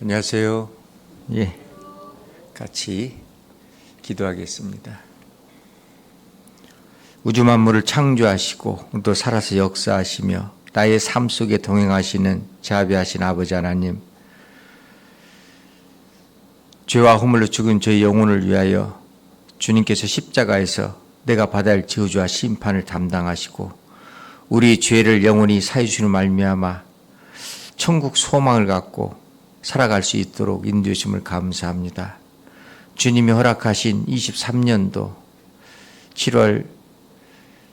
안녕하세요. 같이 기도하겠습니다. 우주 만물을 창조하시고 또 살아서 역사하시며 나의 삶 속에 동행하시는 자비하신 아버지 하나님, 죄와 허물로 죽은 저희 영혼을 위하여 주님께서 십자가에서 내가 받아야 할 저주와 심판을 담당하시고 우리 죄를 영원히 사해 주시는 말미암아 천국 소망을 갖고 살아갈 수 있도록 인도해 주심을 감사합니다. 주님이 허락하신 23년도 7월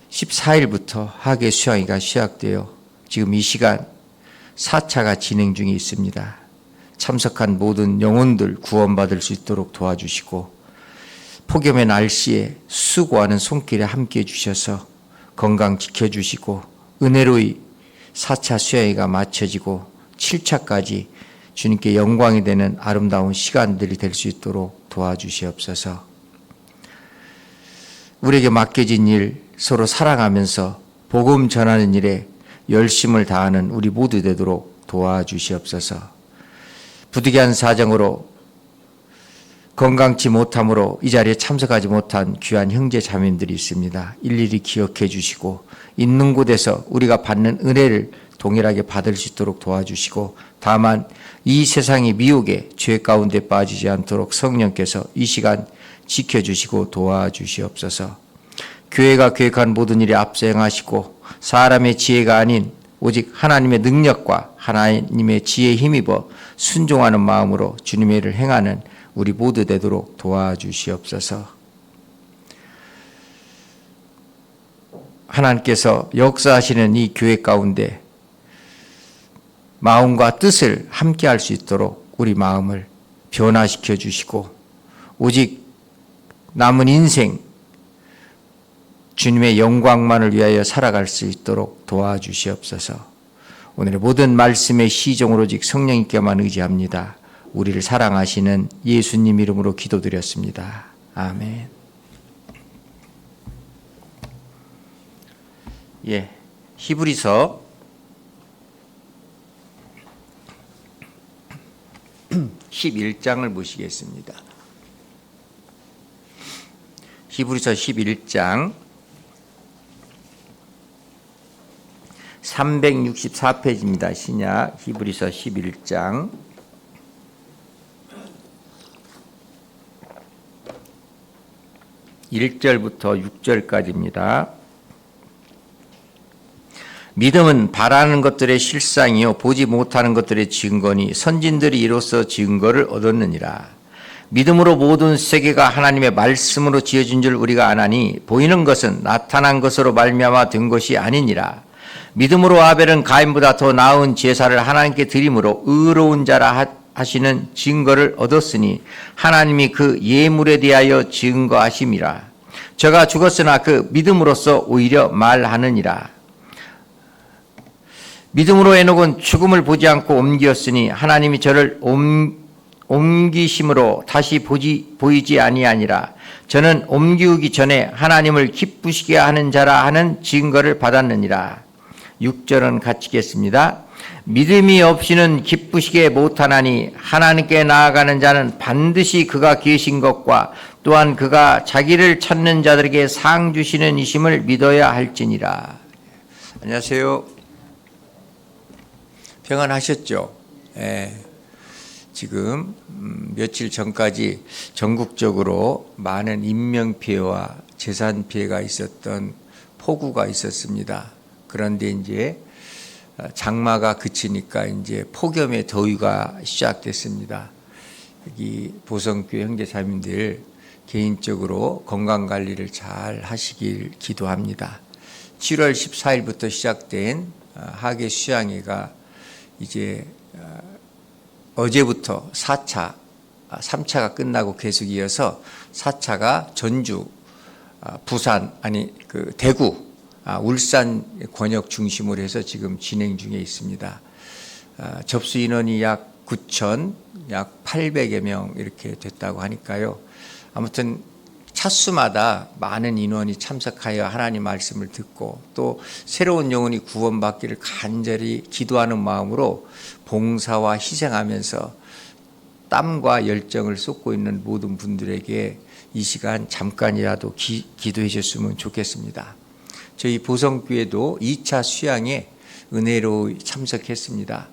14일부터 학예 수양회가 시작되어 지금 이 시간 4차가 진행 중에 있습니다. 참석한 모든 영혼들 구원받을 수 있도록 도와주시고 폭염의 날씨에 수고하는 손길에 함께해 주셔서 건강 지켜주시고 은혜로이 4차 수양회가 마쳐지고 7차까지 주님께 영광이 되는 아름다운 시간들이 될 수 있도록 도와주시옵소서. 우리에게 맡겨진 일 서로 사랑하면서 복음 전하는 일에 열심을 다하는 우리 모두 되도록 도와주시옵소서. 부득이한 사정으로 건강치 못함으로 이 자리에 참석하지 못한 귀한 형제 자매님들이 있습니다. 일일이 기억해 주시고 있는 곳에서 우리가 받는 은혜를 동일하게 받을 수 있도록 도와주시고 다만 이 세상의 미혹에 죄 가운데 빠지지 않도록 성령께서 이 시간 지켜주시고 도와주시옵소서. 교회가 계획한 모든 일에 앞서 행하시고 사람의 지혜가 아닌 오직 하나님의 능력과 하나님의 지혜에 힘입어 순종하는 마음으로 주님의 일을 행하는 우리 모두 되도록 도와주시옵소서. 하나님께서 역사하시는 이 교회 가운데 마음과 뜻을 함께 할 수 있도록 우리 마음을 변화시켜 주시고 오직 남은 인생 주님의 영광만을 위하여 살아갈 수 있도록 도와주시옵소서. 오늘의 모든 말씀의 시종으로 오직 성령님께만 의지합니다. 우리를 사랑하시는 예수님 이름으로 기도드렸습니다. 아멘. 히브리서 11장을 보시겠습니다. 히브리서 11장 364페이지입니다. 신약 히브리서 11장 1절부터 6절까지입니다. 믿음은 바라는 것들의 실상이요 보지 못하는 것들의 증거니 선진들이 이로써 증거를 얻었느니라. 믿음으로 모든 세계가 하나님의 말씀으로 지어진 줄 우리가 아나니 보이는 것은 나타난 것으로 말미암아 된 것이 아니니라. 믿음으로 아벨은 가인보다 더 나은 제사를 하나님께 드림으로 의로운 자라 하시는 증거를 얻었으니 하나님이 그 예물에 대하여 증거하심이라. 저가 죽었으나 그 믿음으로써 오히려 말하느니라. 믿음으로 에녹은 죽음을 보지 않고 옮겼으니 하나님이 저를 옮기심으로 다시 보이지 아니하니라. 저는 옮기우기 전에 하나님을 기쁘시게 하는 자라 하는 증거를 받았느니라. 6절은 같이 읽겠습니다. 믿음이 없이는 기쁘시게 못하나니 하나님께 나아가는 자는 반드시 그가 계신 것과 또한 그가 자기를 찾는 자들에게 상 주시는 이심을 믿어야 할지니라. 안녕하세요. 평안하셨죠? 지금 며칠 전까지 전국적으로 많은 인명피해와 재산피해가 있었던 폭우가 있었습니다. 그런데 이제 장마가 그치니까 이제 폭염의 더위가 시작됐습니다. 여기 보성교회 형제자매님들 개인적으로 건강관리를 잘 하시길 기도합니다. 7월 14일부터 시작된 학예 수양회가 이제 어제부터 4차, 3차가 끝나고 계속 이어서 4차가 전주, 부산, 대구, 울산 권역 중심으로 해서 지금 진행 중에 있습니다. 접수 인원이 약 9천, 약 800여 명 이렇게 됐다고 하니까요. 아무튼 차수마다 많은 인원이 참석하여 하나님 말씀을 듣고 또 새로운 영혼이 구원받기를 간절히 기도하는 마음으로 봉사와 희생하면서 땀과 열정을 쏟고 있는 모든 분들에게 이 시간 잠깐이라도 기도해 주셨으면 좋겠습니다. 저희 보성교회도 2차 수양에 은혜로 참석했습니다.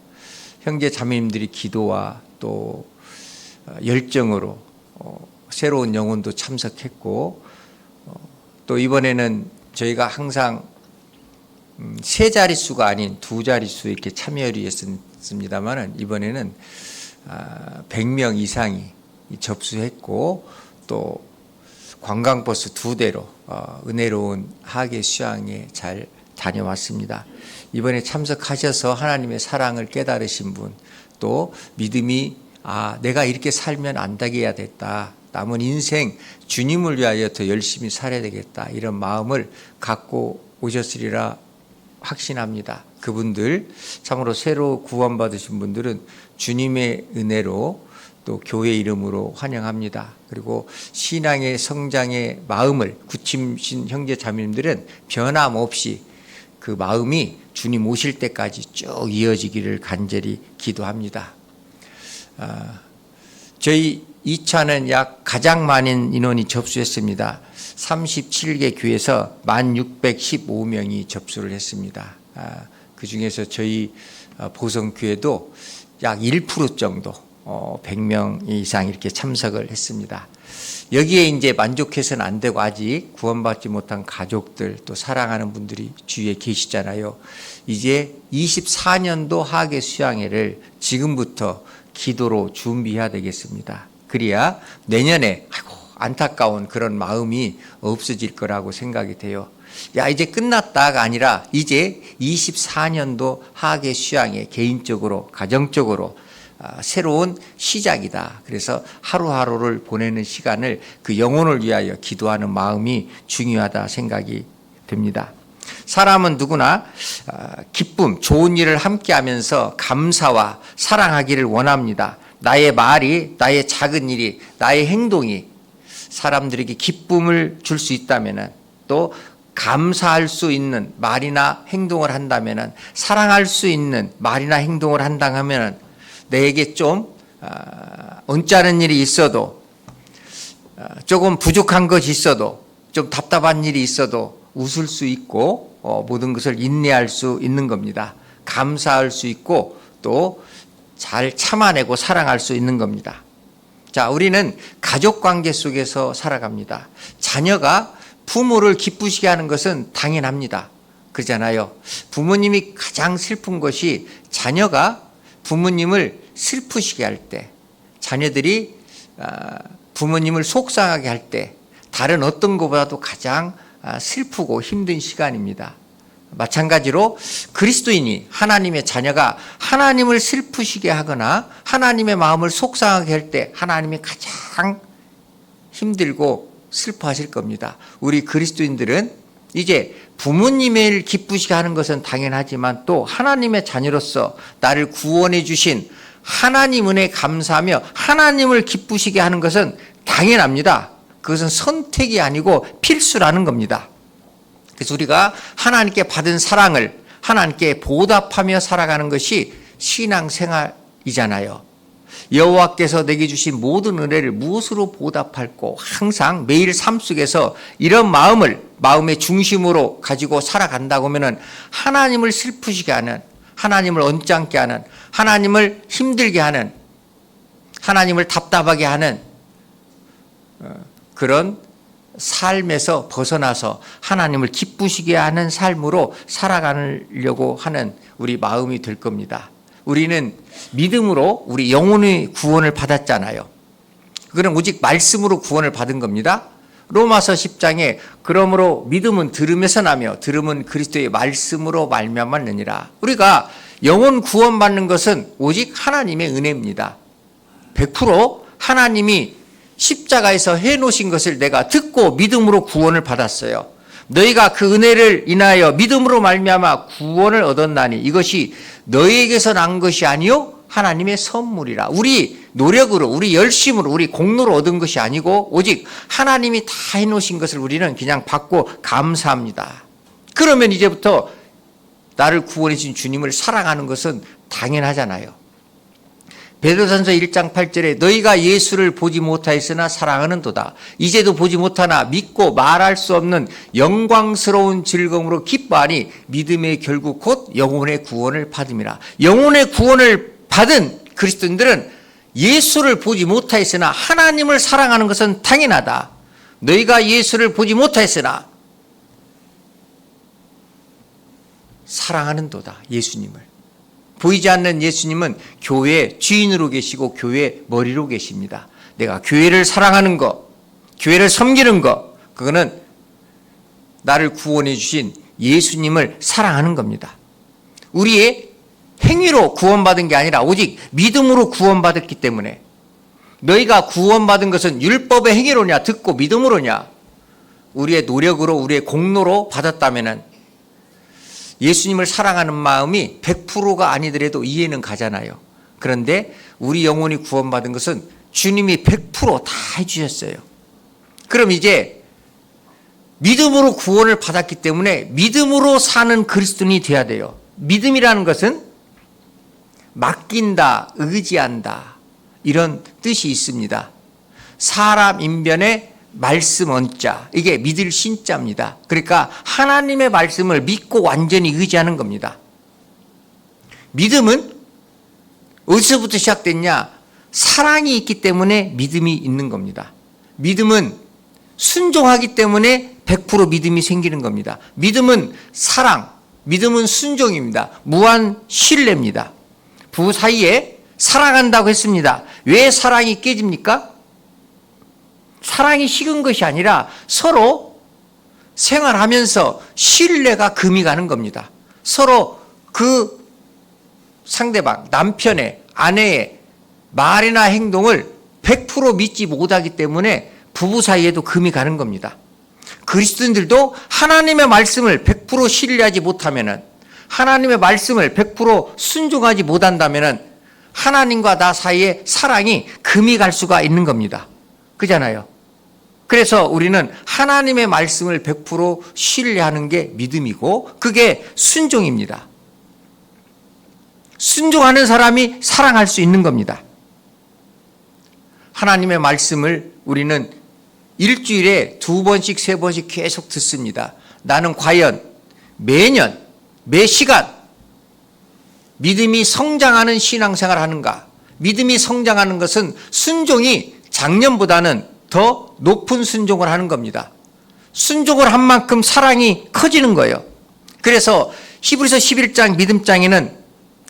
형제 자매님들이 기도와 또 열정으로 새로운 영혼도 참석했고, 또 이번에는 저희가 항상 세 자릿수가 아닌 두 자릿수 이렇게 참여를 했습니다만, 이번에는 100명 이상이 접수했고, 또 관광버스 2대로 은혜로운 하계 수양에 잘 다녀왔습니다. 이번에 참석하셔서 하나님의 사랑을 깨달으신 분, 또 믿음이 내가 이렇게 살면 안 되게 됐다, 남은 인생 주님을 위하여 더 열심히 살아야 되겠다, 이런 마음을 갖고 오셨으리라 확신합니다. 그분들, 참으로 새로 구원받으신 분들은 주님의 은혜로 또 교회 이름으로 환영합니다. 그리고 신앙의 성장의 마음을 굳히신 형제 자매님들은 변함없이 그 마음이 주님 오실 때까지 쭉 이어지기를 간절히 기도합니다. 저희 2차는 약 가장 많은 인원이 접수했습니다. 37개 교회에서 1615명이 접수를 했습니다. 그 중에서 저희 보성교회도 약 1% 정도 100명 이상 이렇게 참석을 했습니다. 여기에 이제 만족해서는 안 되고 아직 구원받지 못한 가족들, 또 사랑하는 분들이 주위에 계시잖아요. 이제 24년도 하계 수양회를 지금부터 기도로 준비해야 되겠습니다. 그래야 내년에 안타까운 그런 마음이 없어질 거라고 생각이 돼요. 이제 끝났다가 아니라 이제 24년도 하계 수양회 개인적으로, 가정적으로 새로운 시작이다. 그래서 하루하루를 보내는 시간을 그 영혼을 위하여 기도하는 마음이 중요하다 생각이 됩니다. 사람은 누구나 기쁨, 좋은 일을 함께하면서 감사와 사랑하기를 원합니다. 나의 말이, 나의 작은 일이, 나의 행동이 사람들에게 기쁨을 줄 수 있다면, 또 감사할 수 있는 말이나 행동을 한다면, 사랑할 수 있는 말이나 행동을 한다면, 내게 좀 언짢은 일이 있어도, 조금 부족한 것이 있어도, 좀 답답한 일이 있어도 웃을 수 있고 모든 것을 인내할 수 있는 겁니다. 감사할 수 있고 또 잘 참아내고 사랑할 수 있는 겁니다. 자, 우리는 가족관계 속에서 살아갑니다. 자녀가 부모를 기쁘시게 하는 것은 당연합니다. 그러잖아요. 부모님이 가장 슬픈 것이 자녀가 부모님을 슬프시게 할 때, 자녀들이 부모님을 속상하게 할 때, 다른 어떤 것보다도 가장 슬프고 힘든 시간입니다. 마찬가지로 그리스도인이, 하나님의 자녀가 하나님을 슬프시게 하거나 하나님의 마음을 속상하게 할 때 하나님이 가장 힘들고 슬퍼하실 겁니다. 우리 그리스도인들은 이제 부모님을 기쁘시게 하는 것은 당연하지만 또 하나님의 자녀로서 나를 구원해 주신 하나님 은혜에 감사하며 하나님을 기쁘시게 하는 것은 당연합니다. 그것은 선택이 아니고 필수라는 겁니다. 그래서 우리가 하나님께 받은 사랑을 하나님께 보답하며 살아가는 것이 신앙생활이잖아요. 여호와께서 내게 주신 모든 은혜를 무엇으로 보답할꼬? 항상 매일 삶 속에서 이런 마음의 중심으로 가지고 살아간다고 하면 하나님을 슬프시게 하는, 하나님을 언짢게 하는, 하나님을 힘들게 하는, 하나님을 답답하게 하는 그런 삶에서 벗어나서 하나님을 기쁘시게 하는 삶으로 살아가려고 하는 우리 마음이 될 겁니다. 우리는 믿음으로 우리 영혼의 구원을 받았잖아요. 그건 오직 말씀으로 구원을 받은 겁니다. 로마서 10장에 그러므로 믿음은 들음에서 나며 들음은 그리스도의 말씀으로 말미암았느니라. 우리가 영혼 구원받는 것은 오직 하나님의 은혜입니다. 100% 하나님이 십자가에서 해놓으신 것을 내가 듣고 믿음으로 구원을 받았어요. 너희가 그 은혜를 인하여 믿음으로 말미암아 구원을 얻었나니 이것이 너희에게서 난 것이 아니요 하나님의 선물이라. 우리 노력으로, 우리 열심으로, 우리 공로로 얻은 것이 아니고 오직 하나님이 다 해놓으신 것을 우리는 그냥 받고 감사합니다. 그러면 이제부터 나를 구원해 주신 주님을 사랑하는 것은 당연하잖아요. 베드로전서 1장 8절에 너희가 예수를 보지 못하였으나 사랑하는도다. 이제도 보지 못하나 믿고 말할 수 없는 영광스러운 즐거움으로 기뻐하니 믿음의 결국 곧 영혼의 구원을 받음이라. 영혼의 구원을 받은 그리스도인들은 예수를 보지 못하였으나 하나님을 사랑하는 것은 당연하다. 너희가 예수를 보지 못하였으나 사랑하는도다. 예수님을. 보이지 않는 예수님은 교회 주인으로 계시고 교회 머리로 계십니다. 내가 교회를 사랑하는 것, 교회를 섬기는 것, 그거는 나를 구원해 주신 예수님을 사랑하는 겁니다. 우리의 행위로 구원받은 게 아니라 오직 믿음으로 구원받았기 때문에, 너희가 구원받은 것은 율법의 행위로냐 듣고 믿음으로냐, 우리의 노력으로 우리의 공로로 받았다면은 예수님을 사랑하는 마음이 100%가 아니더라도 이해는 가잖아요. 그런데 우리 영혼이 구원받은 것은 주님이 100% 다 해주셨어요. 그럼 이제 믿음으로 구원을 받았기 때문에 믿음으로 사는 그리스도인이 돼야 돼요. 믿음이라는 것은 맡긴다, 의지한다, 이런 뜻이 있습니다. 사람 인변에 말씀 언자, 이게 믿을 신자입니다. 그러니까 하나님의 말씀을 믿고 완전히 의지하는 겁니다. 믿음은 어디서부터 시작됐냐? 사랑이 있기 때문에 믿음이 있는 겁니다. 믿음은 순종하기 때문에 100% 믿음이 생기는 겁니다. 믿음은 사랑, 믿음은 순종입니다. 무한 신뢰입니다. 부부 사이에 사랑한다고 했습니다. 왜 사랑이 깨집니까? 사랑이 식은 것이 아니라 서로 생활하면서 신뢰가 금이 가는 겁니다. 서로 그 상대방, 남편의, 아내의 말이나 행동을 100% 믿지 못하기 때문에 부부 사이에도 금이 가는 겁니다. 그리스도인들도 하나님의 말씀을 100% 신뢰하지 못하면은, 하나님의 말씀을 100% 순종하지 못한다면은 하나님과 나 사이에 사랑이 금이 갈 수가 있는 겁니다. 그잖아요. 그래서 우리는 하나님의 말씀을 100% 신뢰하는 게 믿음이고, 그게 순종입니다. 순종하는 사람이 사랑할 수 있는 겁니다. 하나님의 말씀을 우리는 일주일에 2번씩 3번씩 계속 듣습니다. 나는 과연 매년 매 시간 믿음이 성장하는 신앙생활을 하는가? 믿음이 성장하는 것은 순종이 작년보다는 더 높은 순종을 하는 겁니다. 순종을 한 만큼 사랑이 커지는 거예요. 그래서 히브리서 11장 믿음장에는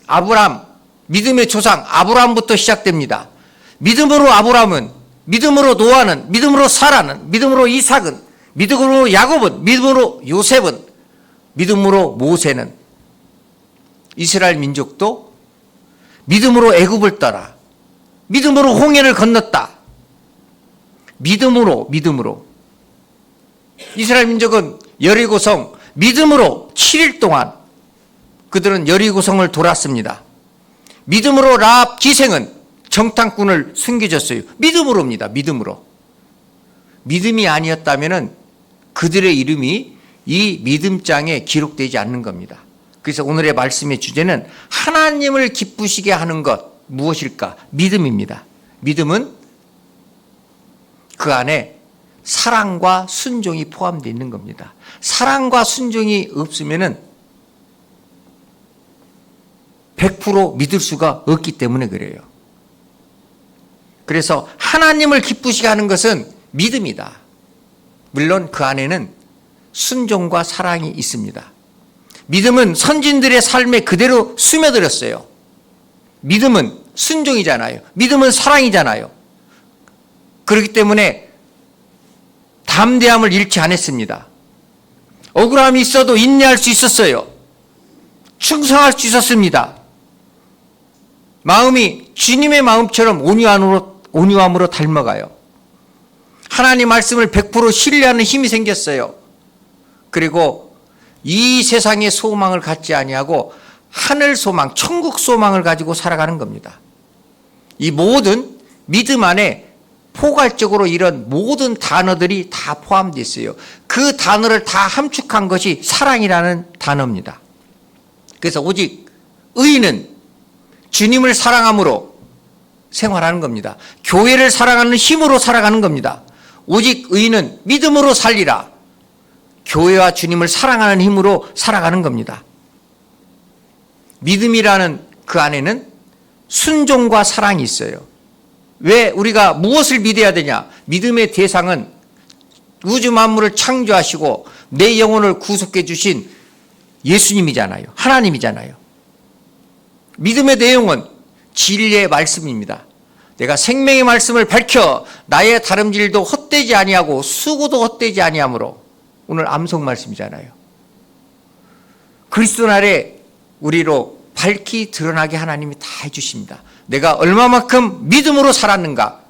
아브라함, 믿음의 조상 아브라함부터 시작됩니다. 믿음으로 아브라함은, 믿음으로 노아는, 믿음으로 사라는, 믿음으로 이삭은, 믿음으로 야곱은, 믿음으로 요셉은, 믿음으로 모세는, 이스라엘 민족도 믿음으로 애굽을 떠나 믿음으로 홍해를 건넜다. 믿음으로 이스라엘 민족은 여리고성 믿음으로 7일 동안 그들은 여리고성을 돌았습니다. 믿음으로 라합 기생은 정탐꾼을 숨겨줬어요. 믿음으로입니다. 믿음으로. 믿음이 아니었다면 그들의 이름이 이 믿음장에 기록되지 않는 겁니다. 그래서 오늘의 말씀의 주제는 하나님을 기쁘시게 하는 것 무엇일까? 믿음입니다. 믿음은 그 안에 사랑과 순종이 포함되어 있는 겁니다. 사랑과 순종이 없으면 100% 믿을 수가 없기 때문에 그래요. 그래서 하나님을 기쁘시게 하는 것은 믿음이다. 물론 그 안에는 순종과 사랑이 있습니다. 믿음은 선진들의 삶에 그대로 스며들었어요. 믿음은 순종이잖아요. 믿음은 사랑이잖아요. 그렇기 때문에 담대함을 잃지 않았습니다. 억울함이 있어도 인내할 수 있었어요. 충성할 수 있었습니다. 마음이 주님의 마음처럼 온유함으로 닮아가요. 하나님 말씀을 100% 신뢰하는 힘이 생겼어요. 그리고 이 세상의 소망을 갖지 아니하고 하늘 소망, 천국 소망을 가지고 살아가는 겁니다. 이 모든 믿음 안에 포괄적으로 이런 모든 단어들이 다 포함되어 있어요. 그 단어를 다 함축한 것이 사랑이라는 단어입니다. 그래서 오직 의인은 주님을 사랑함으로 생활하는 겁니다. 교회를 사랑하는 힘으로 살아가는 겁니다. 오직 의인은 믿음으로 살리라. 교회와 주님을 사랑하는 힘으로 살아가는 겁니다. 믿음이라는 그 안에는 순종과 사랑이 있어요. 왜 우리가 무엇을 믿어야 되냐? 믿음의 대상은 우주 만물을 창조하시고 내 영혼을 구속해 주신 예수님이잖아요. 하나님이잖아요. 믿음의 내용은 진리의 말씀입니다. 내가 생명의 말씀을 밝혀 나의 다름질도 헛되지 아니하고 수고도 헛되지 아니하므로, 오늘 암송 말씀이잖아요. 그리스도 날에 우리로 밝히 드러나게 하나님이 다 해주십니다. 내가 얼마만큼 믿음으로 살았는가,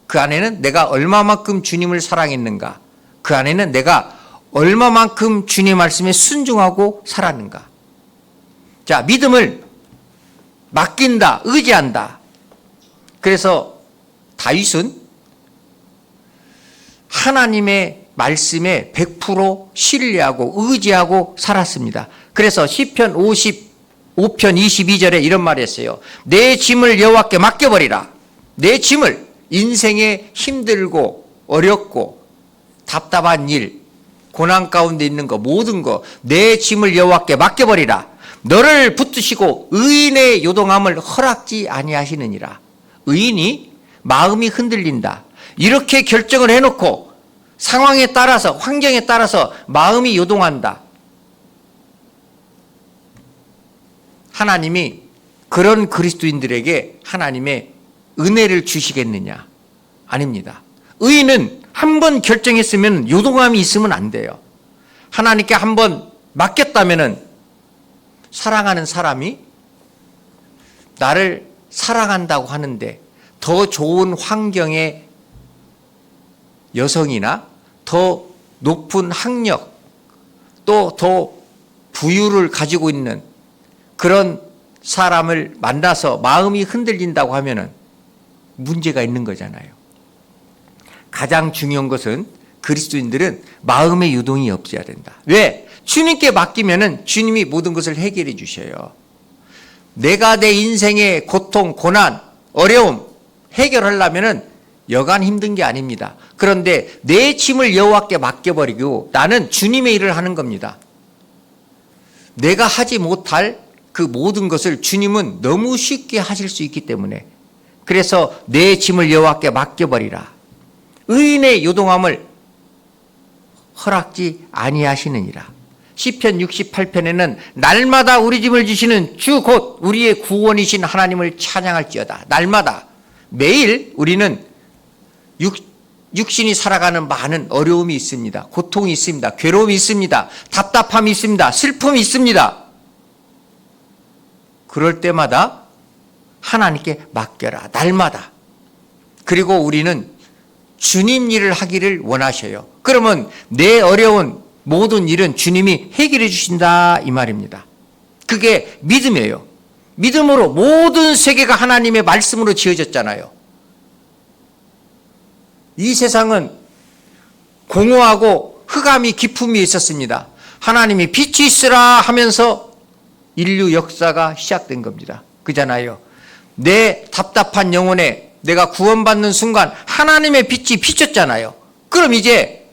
그 안에는 내가 얼마만큼 주님을 사랑했는가, 그 안에는 내가 얼마만큼 주님 말씀에 순종하고 살았는가. 자, 믿음을 맡긴다, 의지한다. 그래서 다윗은 하나님의 말씀에 100% 신뢰하고 의지하고 살았습니다. 그래서 시편 55편 22절에 이런 말을 했어요. 내 짐을 여호와께 맡겨버리라. 내 짐을, 인생에 힘들고 어렵고 답답한 일, 고난 가운데 있는 거, 모든 거, 내 짐을 여호와께 맡겨버리라. 너를 붙드시고 의인의 요동함을 허락지 아니하시느니라. 의인이 마음이 흔들린다, 이렇게 결정을 해놓고 상황에 따라서, 환경에 따라서 마음이 요동한다. 하나님이 그런 그리스도인들에게 하나님의 은혜를 주시겠느냐? 아닙니다. 의인은 한번 결정했으면 요동함이 있으면 안 돼요. 하나님께 한번 맡겼다면은 사랑하는 사람이 나를 사랑한다고 하는데 더 좋은 환경의 여성이나 더 높은 학력, 또 더 부유를 가지고 있는 그런 사람을 만나서 마음이 흔들린다고 하면은 문제가 있는 거잖아요. 가장 중요한 것은 그리스도인들은 마음의 유동이 없어야 된다. 왜? 주님께 맡기면은 주님이 모든 것을 해결해 주셔요. 내가 내 인생의 고통, 고난, 어려움 해결하려면은 여간 힘든 게 아닙니다. 그런데 내 짐을 여호와께 맡겨버리고 나는 주님의 일을 하는 겁니다. 내가 하지 못할 그 모든 것을 주님은 너무 쉽게 하실 수 있기 때문에, 그래서 내 짐을 여호와께 맡겨버리라. 의인의 요동함을 허락지 아니하시느니라. 시편 68편에는 날마다 우리 짐을 지시는 주 곧 우리의 구원이신 하나님을 찬양할지어다. 날마다, 매일 우리는 육신이 살아가는 많은 어려움이 있습니다. 고통이 있습니다. 괴로움이 있습니다. 답답함이 있습니다. 슬픔이 있습니다. 그럴 때마다 하나님께 맡겨라. 날마다. 그리고 우리는 주님 일을 하기를 원하셔요. 그러면 내 어려운 모든 일은 주님이 해결해 주신다, 이 말입니다. 그게 믿음이에요. 믿음으로 모든 세계가 하나님의 말씀으로 지어졌잖아요. 이 세상은 공허하고 흑암이 깊음이 있었습니다. 하나님이 빛이 있으라 하면서 인류 역사가 시작된 겁니다. 그잖아요. 내 답답한 영혼에 내가 구원받는 순간 하나님의 빛이 비쳤잖아요. 그럼 이제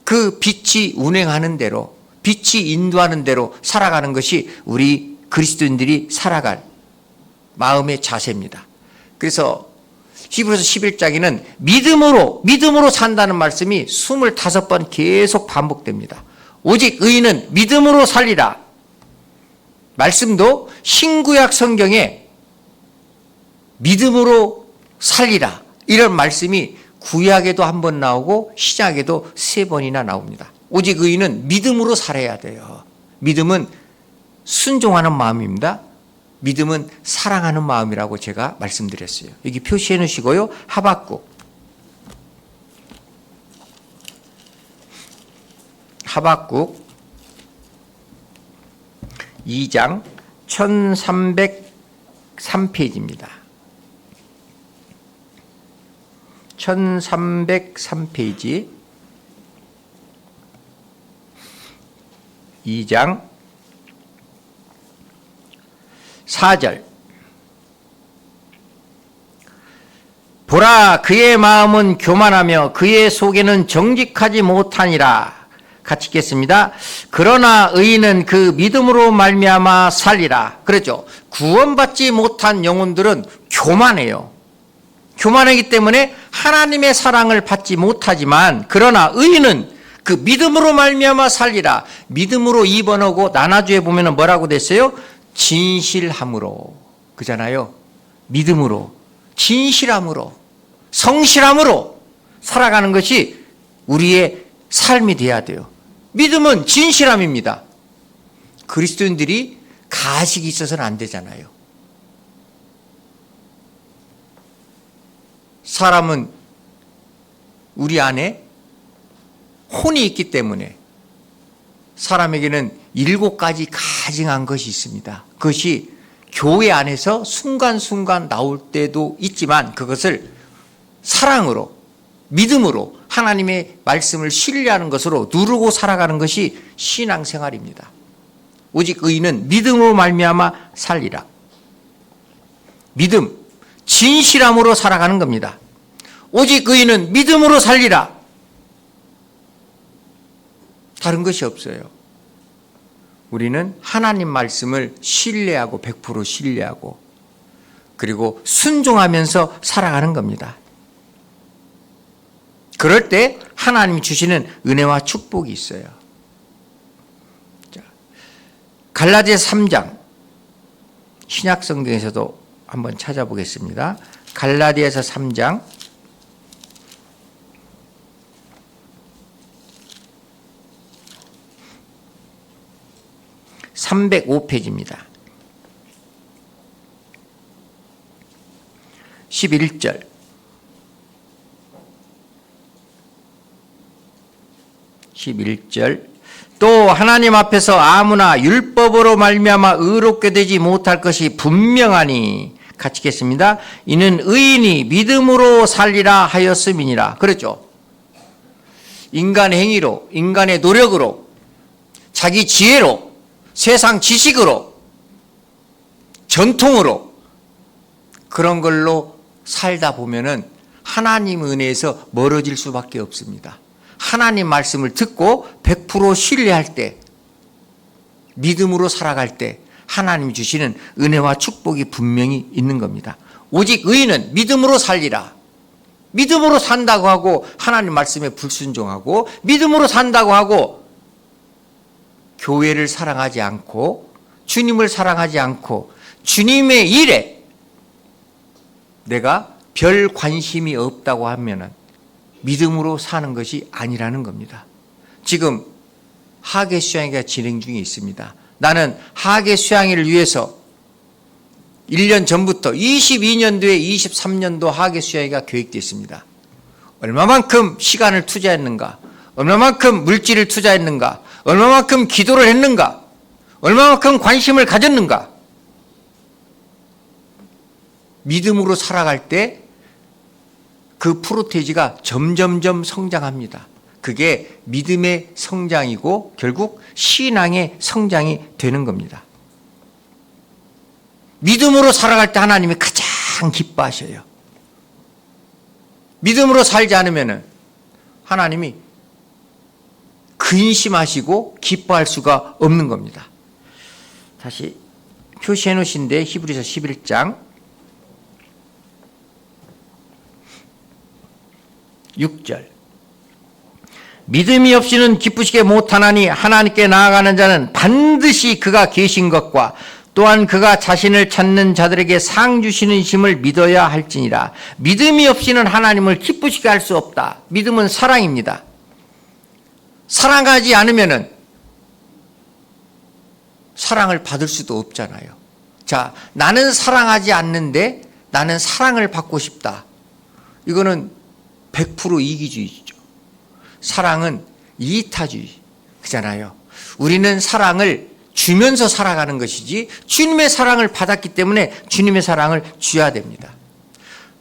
그 빛이 운행하는 대로, 빛이 인도하는 대로 살아가는 것이 우리 그리스도인들이 살아갈 마음의 자세입니다. 그래서 히브리서 11장에는 믿음으로 산다는 말씀이 25번 계속 반복됩니다. 오직 의인은 믿음으로 살리라. 말씀도 신구약 성경에 믿음으로 살리라, 이런 말씀이 구약에도 한 번 나오고 신약에도 3번이나 나옵니다. 오직 의인은 믿음으로 살아야 돼요. 믿음은 순종하는 마음입니다. 믿음은 사랑하는 마음이라고 제가 말씀드렸어요. 여기 표시해 놓으시고요. 하박국 2장 1303페이지입니다. 1303페이지 2장 4절 보라, 그의 마음은 교만하며 그의 속에는 정직하지 못하니라. 같이 읽겠습니다. 그러나 의인은 그 믿음으로 말미암아 살리라. 그렇죠. 구원받지 못한 영혼들은 교만해요. 교만하기 때문에 하나님의 사랑을 받지 못하지만, 그러나 의인은 그 믿음으로 말미암아 살리라. 믿음으로 2번하고 나눠주에 보면 뭐라고 됐어요? 진실함으로. 그잖아요. 믿음으로, 진실함으로, 성실함으로 살아가는 것이 우리의 삶이 돼야 돼요. 믿음은 진실함입니다. 그리스도인들이 가식이 있어서는 안 되잖아요. 사람은 우리 안에 혼이 있기 때문에 사람에게는 7가지 가증한 것이 있습니다. 그것이 교회 안에서 순간순간 나올 때도 있지만, 그것을 사랑으로, 믿음으로, 하나님의 말씀을 신뢰하는 것으로 누르고 살아가는 것이 신앙생활입니다. 오직 의인은 믿음으로 말미암아 살리라. 믿음, 진실함으로 살아가는 겁니다. 오직 의인은 믿음으로 살리라. 다른 것이 없어요. 우리는 하나님 말씀을 신뢰하고 100% 신뢰하고, 그리고 순종하면서 살아가는 겁니다. 그럴 때 하나님이 주시는 은혜와 축복이 있어요. 갈라디아서 3장, 신약 성경에서도 한번 찾아보겠습니다. 갈라디아서 3장 305페이지입니다. 11절. 또 하나님 앞에서 아무나 율법으로 말미암아 의롭게 되지 못할 것이 분명하니, 같이 읽겠습니다. 이는 의인이 믿음으로 살리라 하였음이니라. 그렇죠. 인간의 행위로, 인간의 노력으로, 자기 지혜로, 세상 지식으로, 전통으로, 그런 걸로 살다 보면은 하나님 은혜에서 멀어질 수밖에 없습니다. 하나님 말씀을 듣고 100% 신뢰할 때, 믿음으로 살아갈 때 하나님이 주시는 은혜와 축복이 분명히 있는 겁니다. 오직 의인은 믿음으로 살리라. 믿음으로 산다고 하고 하나님 말씀에 불순종하고, 믿음으로 산다고 하고 교회를 사랑하지 않고, 주님을 사랑하지 않고, 주님의 일에 내가 별 관심이 없다고 하면은 믿음으로 사는 것이 아니라는 겁니다. 지금 하계 수양회가 진행 중에 있습니다. 나는 하계 수양회를 위해서 1년 전부터 22년도에 23년도 하계 수양회가 계획되어 있습니다. 얼마만큼 시간을 투자했는가, 얼마만큼 물질을 투자했는가, 얼마만큼 기도를 했는가, 얼마만큼 관심을 가졌는가. 믿음으로 살아갈 때 그 프로테이지가 점점점 성장합니다. 그게 믿음의 성장이고 결국 신앙의 성장이 되는 겁니다. 믿음으로 살아갈 때 하나님이 가장 기뻐하셔요. 믿음으로 살지 않으면 하나님이 근심하시고 기뻐할 수가 없는 겁니다. 다시 표시해 놓으신데 히브리서 11장 6절. 믿음이 없이는 기쁘시게 못하나니 하나님께 나아가는 자는 반드시 그가 계신 것과 또한 그가 자신을 찾는 자들에게 상 주시는 심을 믿어야 할지니라. 믿음이 없이는 하나님을 기쁘시게 할 수 없다. 믿음은 사랑입니다. 사랑하지 않으면은 사랑을 받을 수도 없잖아요. 자, 나는 사랑하지 않는데 나는 사랑을 받고 싶다. 이거는 100% 이기주의죠. 사랑은 이타주의. 그잖아요. 우리는 사랑을 주면서 살아가는 것이지 주님의 사랑을 받았기 때문에 주님의 사랑을 줘야 됩니다.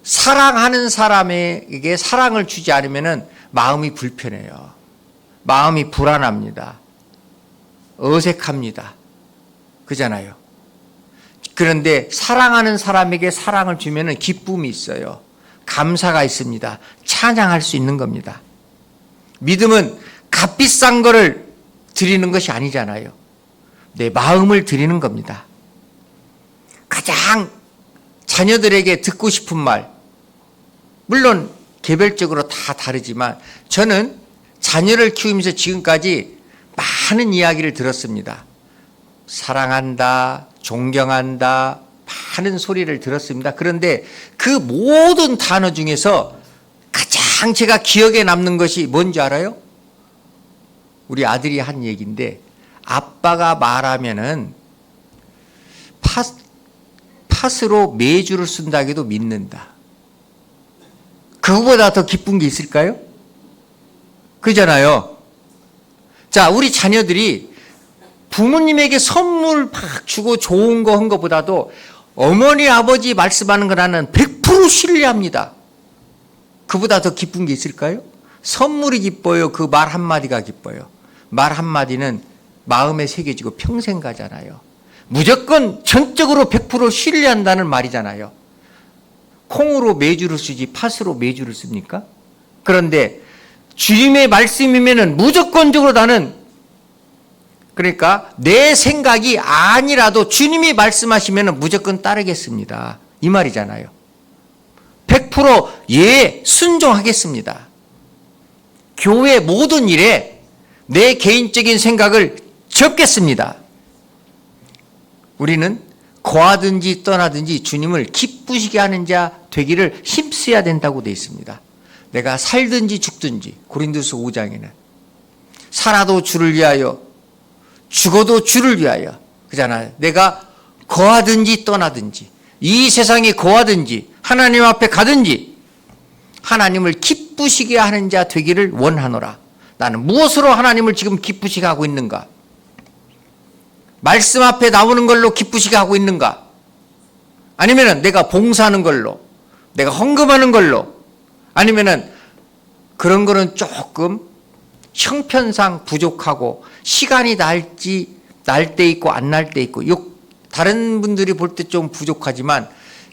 사랑하는 사람에게 사랑을 주지 않으면 마음이 불편해요. 마음이 불안합니다. 어색합니다. 그잖아요. 그런데 사랑하는 사람에게 사랑을 주면 기쁨이 있어요. 감사가 있습니다. 찬양할 수 있는 겁니다. 믿음은 값비싼 거를 드리는 것이 아니잖아요. 내 마음을 드리는 겁니다. 가장 자녀들에게 듣고 싶은 말, 물론 개별적으로 다 다르지만 저는 자녀를 키우면서 지금까지 많은 이야기를 들었습니다. 사랑한다, 존경한다, 많은 소리를 들었습니다. 그런데 그 모든 단어 중에서 가장 제가 기억에 남는 것이 뭔지 알아요? 우리 아들이 한 얘기인데, 아빠가 말하면은 팥으로 메주를 쓴다기도 믿는다. 그거보다 더 기쁜 게 있을까요? 그잖아요. 자, 우리 자녀들이 부모님에게 선물 막 주고 좋은 거 한 것보다도 어머니, 아버지 말씀하는 거 나는 100% 신뢰합니다. 그보다 더 기쁜 게 있을까요? 선물이 기뻐요? 그 말 한마디가 기뻐요? 말 한마디는 마음에 새겨지고 평생 가잖아요. 무조건 전적으로 100% 신뢰한다는 말이잖아요. 콩으로 메주를 쓰지 팥으로 메주를 씁니까? 그런데 주님의 말씀이면은 무조건적으로 나는, 그러니까 내 생각이 아니라도 주님이 말씀하시면은 무조건 따르겠습니다. 이 말이잖아요. 100% 예, 순종하겠습니다. 교회 모든 일에 내 개인적인 생각을 접겠습니다. 우리는 거하든지 떠나든지 주님을 기쁘시게 하는 자 되기를 힘써야 된다고 되어 있습니다. 내가 살든지 죽든지, 고린도서 5장에는 살아도 주를 위하여 죽어도 주를 위하여, 그잖아요. 내가 거하든지 떠나든지, 이 세상에 거하든지 하나님 앞에 가든지 하나님을 기쁘시게 하는 자 되기를 원하노라. 나는 무엇으로 하나님을 지금 기쁘시게 하고 있는가? 말씀 앞에 나오는 걸로 기쁘시게 하고 있는가? 아니면은 내가 봉사하는 걸로, 내가 헌금하는 걸로, 아니면은 그런 거는 조금 형편상 부족하고 시간이 날 때 있고 안 날 때 있고, 다른 분들이 볼 때 좀 부족하지만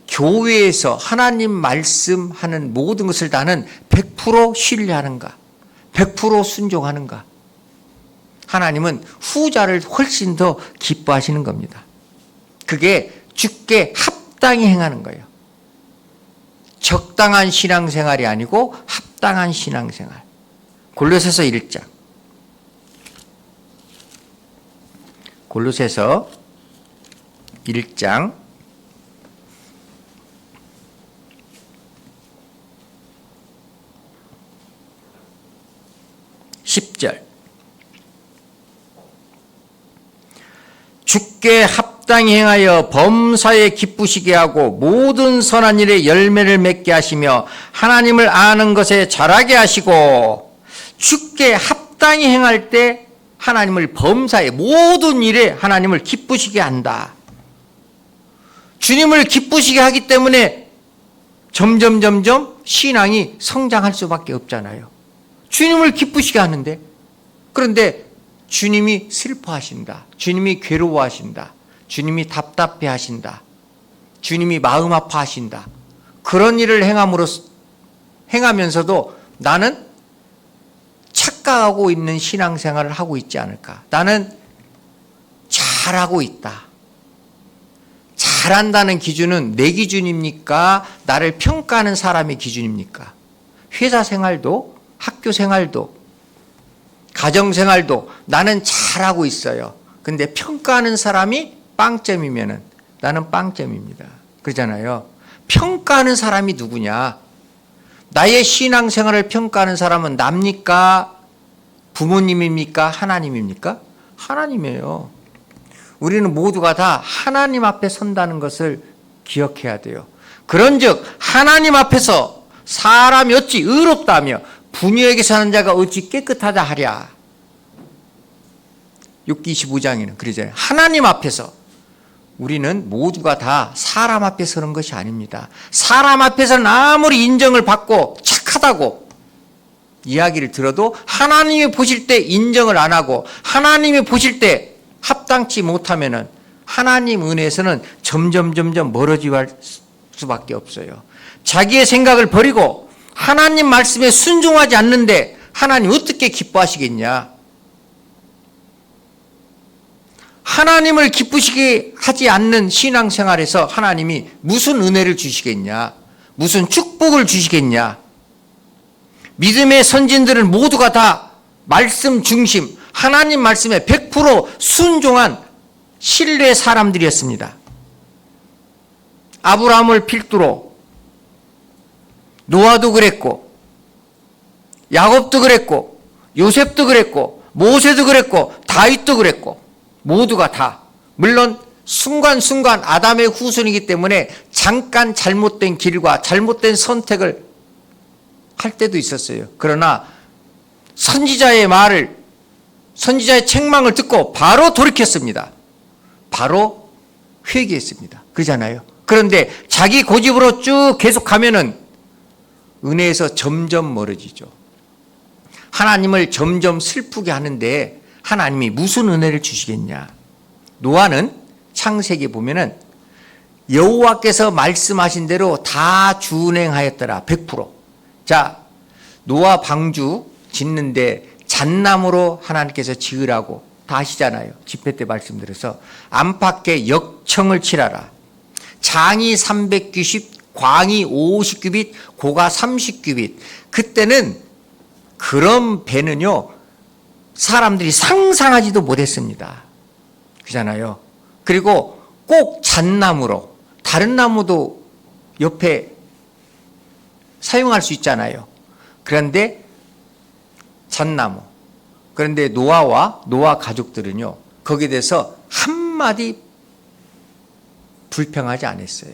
교회에서 하나님 말씀하는 모든 것을 나는 100% 신뢰하는가? 100% 순종하는가? 하나님은 후자를 훨씬 더 기뻐하시는 겁니다. 그게 주께 합당히 행하는 거예요. 적당한 신앙생활이 아니고 합당한 신앙생활. 골로새서 1장. 골로새서 1장 10절. 주께 합당히 행하여 범사에 기쁘시게 하고 모든 선한 일에 열매를 맺게 하시며 하나님을 아는 것에 자라게 하시고, 주께 합당히 행할 때 하나님을 범사에 모든 일에 하나님을 기쁘시게 한다. 주님을 기쁘시게 하기 때문에 점점 신앙이 성장할 수밖에 없잖아요. 주님을 기쁘시게 하는데, 그런데 주님이 슬퍼하신다. 주님이 괴로워하신다. 주님이 답답해하신다. 주님이 마음 아파하신다. 그런 일을 행하면서도 나는 착각하고 있는 신앙생활을 하고 있지 않을까? 나는 잘하고 있다. 잘한다는 기준은 내 기준입니까? 나를 평가하는 사람의 기준입니까? 회사 생활도, 학교 생활도, 가정 생활도 나는 잘하고 있어요. 근데 평가하는 사람이 빵점이면은 나는 빵점입니다. 그러잖아요. 평가하는 사람이 누구냐? 나의 신앙생활을 평가하는 사람은 납니까? 부모님입니까? 하나님입니까? 하나님이에요. 우리는 모두가 다 하나님 앞에 선다는 것을 기억해야 돼요. 그런즉 하나님 앞에서 사람이 어찌 의롭다며 분유에게 사는 자가 어찌 깨끗하다 하랴. 욥기 25장에는 그러잖아요. 하나님 앞에서 우리는 모두가 다 사람 앞에 서는 것이 아닙니다. 사람 앞에서는 아무리 인정을 받고 착하다고 이야기를 들어도 하나님이 보실 때 인정을 안 하고 하나님이 보실 때 합당치 못하면은 하나님 은혜에서는 점점 멀어질 수밖에 없어요. 자기의 생각을 버리고 하나님 말씀에 순종하지 않는데 하나님 어떻게 기뻐하시겠냐? 하나님을 기쁘시게 하지 않는 신앙생활에서 하나님이 무슨 은혜를 주시겠냐? 무슨 축복을 주시겠냐? 믿음의 선진들은 모두가 다 말씀 중심, 하나님 말씀에 100% 순종한 신뢰 사람들이었습니다. 아브라함을 필두로 노아도 그랬고, 야곱도 그랬고, 요셉도 그랬고, 모세도 그랬고, 다윗도 그랬고, 모두가 다, 물론 순간순간 아담의 후손이기 때문에 잠깐 잘못된 길과 잘못된 선택을 할 때도 있었어요. 그러나 선지자의 말을, 선지자의 책망을 듣고 바로 돌이켰습니다. 바로 회개했습니다. 그러잖아요. 그런데 자기 고집으로 쭉 계속 가면은 은혜에서 점점 멀어지죠. 하나님을 점점 슬프게 하는데 하나님이 무슨 은혜를 주시겠냐? 노아는 창세기 보면은 여호와께서 말씀하신 대로 다 준행하였더라. 100%. 자, 노아 방주 짓는데 잣나무로 하나님께서 지으라고 다 하시잖아요. 집회 때 말씀드려서 안팎에 역청을 칠하라. 장이 300규빗, 광이 50규빗, 고가 30규빗. 그때는 그런 배는요, 사람들이 상상하지도 못했습니다. 그잖아요. 그리고 꼭 잣나무로, 다른 나무도 옆에 사용할 수 있잖아요. 그런데 잣나무. 그런데 노아와 노아 가족들은요, 거기에 대해서 한마디 불평하지 않았어요.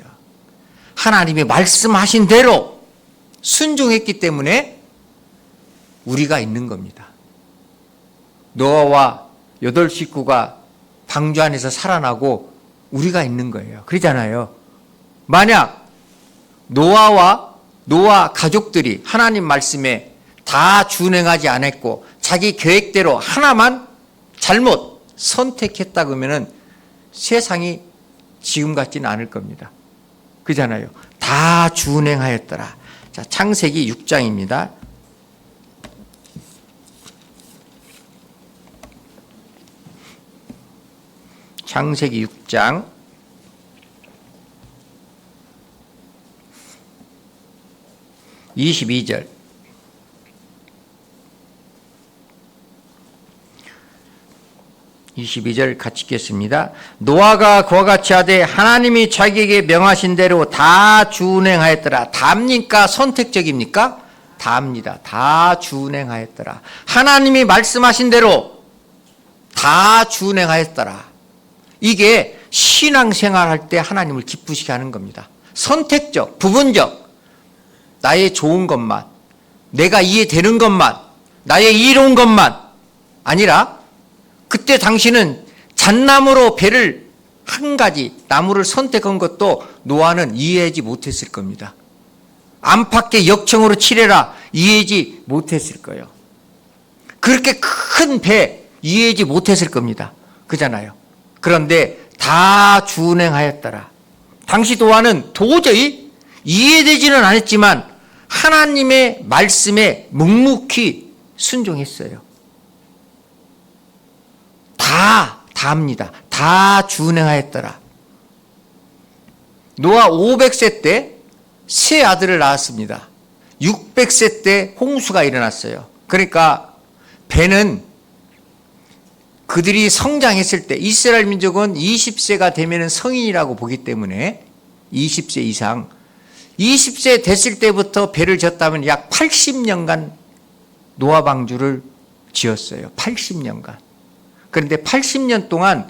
하나님이 말씀하신 대로 순종했기 때문에 우리가 있는 겁니다. 노아와 8 식구가 방주 안에서 살아나고 우리가 있는 거예요. 그러잖아요. 만약 노아와 노아 가족들이 하나님 말씀에 다 준행하지 않았고 자기 계획대로 하나만 잘못 선택했다 그러면은 세상이 지금 같지는 않을 겁니다. 그잖아요. 다 준행하였더라. 자, 창세기 6장입니다. 창세기 6장 22절. 같이 읽겠습니다. 노아가 그와 같이 하되 하나님이 자기에게 명하신 대로 다 준행하였더라. 다입니까? 선택적입니까? 다입니다. 다 준행하였더라. 하나님이 말씀하신 대로 다 준행하였더라. 이게 신앙생활할 때 하나님을 기쁘시게 하는 겁니다. 선택적, 부분적, 나의 좋은 것만, 내가 이해되는 것만, 나의 이로운 것만 아니라 그때 당신은 잣나무로 배를 한 가지 나무를 선택한 것도 노아는 이해하지 못했을 겁니다. 안팎에 역청으로 칠해라 이해하지 못했을 거예요. 그렇게 큰 배 이해하지 못했을 겁니다. 그잖아요. 그런데 다 준행하였더라. 당시 노아는 도저히 이해되지는 않았지만 하나님의 말씀에 묵묵히 순종했어요. 다합니다. 다 준행하였더라. 노아 500세 때 세 아들을 낳았습니다. 600세 때 홍수가 일어났어요. 그러니까 배는 그들이 성장했을 때, 이스라엘 민족은 20세가 되면 성인이라고 보기 때문에 20세 이상, 20세 됐을 때부터 배를 졌다면 약 80년간 노아 방주를 지었어요. 80년간. 그런데 80년 동안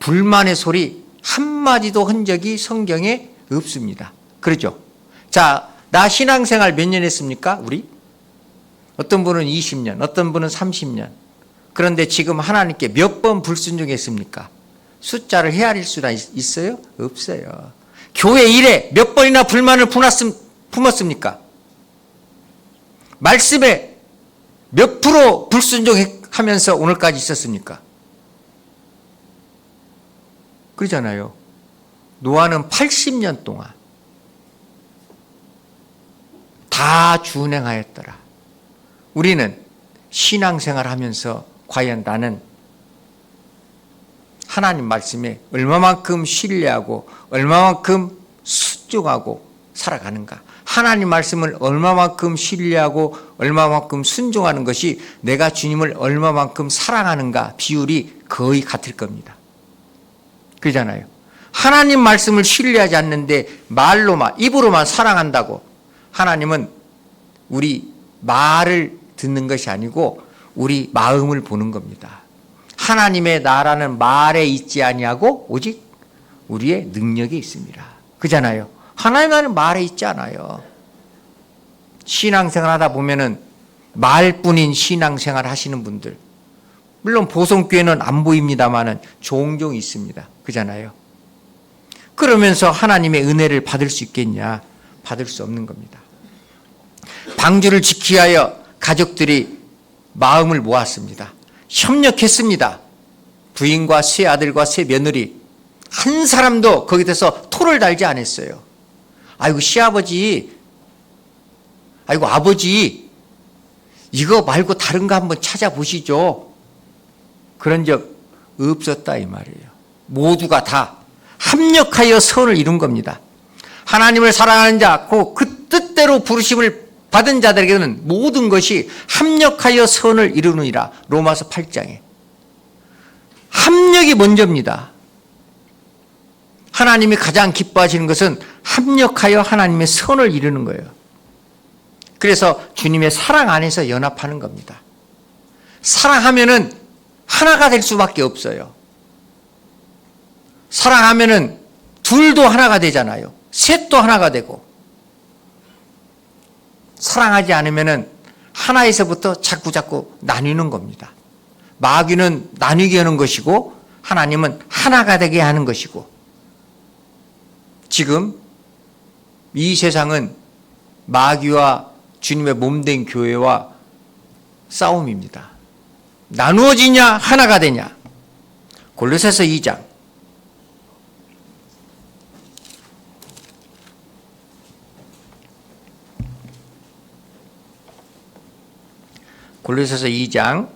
불만의 소리 한마디도 한 적이 성경에 없습니다. 그렇죠? 자, 나 신앙생활 몇 년 했습니까? 우리? 어떤 분은 20년, 어떤 분은 30년. 그런데 지금 하나님께 몇 번 불순종했습니까? 숫자를 헤아릴 수가 있어요? 없어요. 교회 일에 몇 번이나 불만을 품었습니까? 말씀에 몇 프로 불순종하면서 오늘까지 있었습니까? 그러잖아요. 노아는 80년 동안 다 준행하였더라. 우리는 신앙생활 하면서 과연 나는 하나님 말씀에 얼마만큼 신뢰하고 얼마만큼 순종하고 살아가는가? 하나님 말씀을 얼마만큼 신뢰하고 얼마만큼 순종하는 것이 내가 주님을 얼마만큼 사랑하는가 비율이 거의 같을 겁니다. 그러잖아요. 하나님 말씀을 신뢰하지 않는데 말로만, 입으로만 사랑한다고. 하나님은 우리 말을 듣는 것이 아니고 우리 마음을 보는 겁니다. 하나님의 나라는 말에 있지 아니하고 오직 우리의 능력에 있습니다. 그잖아요. 하나님의 나라는 말에 있지 않아요. 신앙생활 하다 보면은 말뿐인 신앙생활 하시는 분들, 물론 보성교회는 안 보입니다만은 종종 있습니다. 그잖아요. 그러면서 하나님의 은혜를 받을 수 있겠냐? 받을 수 없는 겁니다. 방주를 지키기 위하여 가족들이 마음을 모았습니다. 협력했습니다. 부인과 세 아들과 세 며느리 한 사람도 거기에 대해서 토를 달지 않았어요. 아이고 시아버지, 아이고 아버지, 이거 말고 다른 거 한번 찾아보시죠. 그런 적 없었다 이 말이에요. 모두가 다 합력하여 선을 이룬 겁니다. 하나님을 사랑하는 자, 그 뜻대로 부르심을 받은 자들에게는 모든 것이 합력하여 선을 이루느니라. 로마서 8장에. 합력이 먼저입니다. 하나님이 가장 기뻐하시는 것은 합력하여 하나님의 선을 이루는 거예요. 그래서 주님의 사랑 안에서 연합하는 겁니다. 사랑하면은 하나가 될 수밖에 없어요. 사랑하면은 둘도 하나가 되잖아요. 셋도 하나가 되고. 사랑하지 않으면은 하나에서부터 자꾸 나뉘는 겁니다. 마귀는 나뉘게 하는 것이고 하나님은 하나가 되게 하는 것이고. 지금 이 세상은 마귀와 주님의 몸된 교회와 싸움입니다. 나누어지냐 하나가 되냐. 골로새서 2장. 골로새서 2장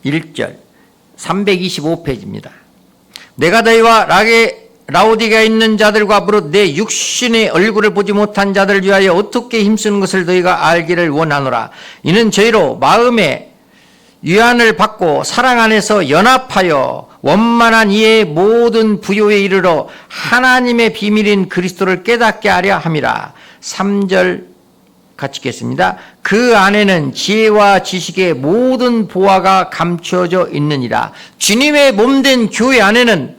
1절 325페이지입니다. 내가 너희와 라오디게아에 있는 자들과 무릇 내 육신의 얼굴을 보지 못한 자들을 위하여 어떻게 힘쓰는 것을 너희가 알기를 원하노라. 이는 저희로 마음에 위안을 받고 사랑 안에서 연합하여 원만한 이의 모든 부요에 이르러 하나님의 비밀인 그리스도를 깨닫게 하려 함이라. 3절 같이 읽겠습니다. 그 안에는 지혜와 지식의 모든 보화가 감추어져 있느니라. 주님의 몸된 교회 안에는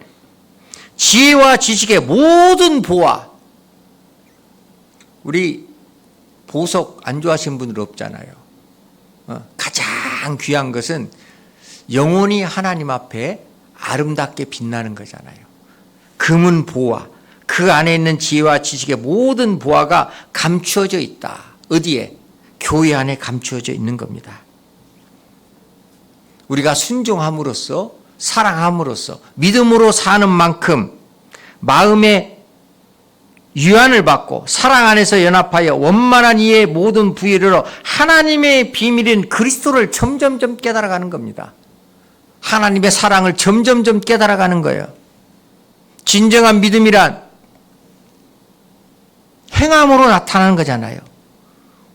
지혜와 지식의 모든 보화. 우리 보석 안 좋아하시는 분들 없잖아요. 가장 귀한 것은 영혼이 하나님 앞에 아름답게 빛나는 거잖아요. 금은 보화. 그 안에 있는 지혜와 지식의 모든 보화가 감추어져 있다. 어디에? 교회 안에 감추어져 있는 겁니다. 우리가 순종함으로써, 사랑함으로써, 믿음으로 사는 만큼 마음의 유안을 받고 사랑 안에서 연합하여 원만한 이의 모든 부위로 하나님의 비밀인 그리스도를 점점점 깨달아가는 겁니다. 하나님의 사랑을 점점점 깨달아가는 거예요. 진정한 믿음이란 행함으로 나타나는 거잖아요.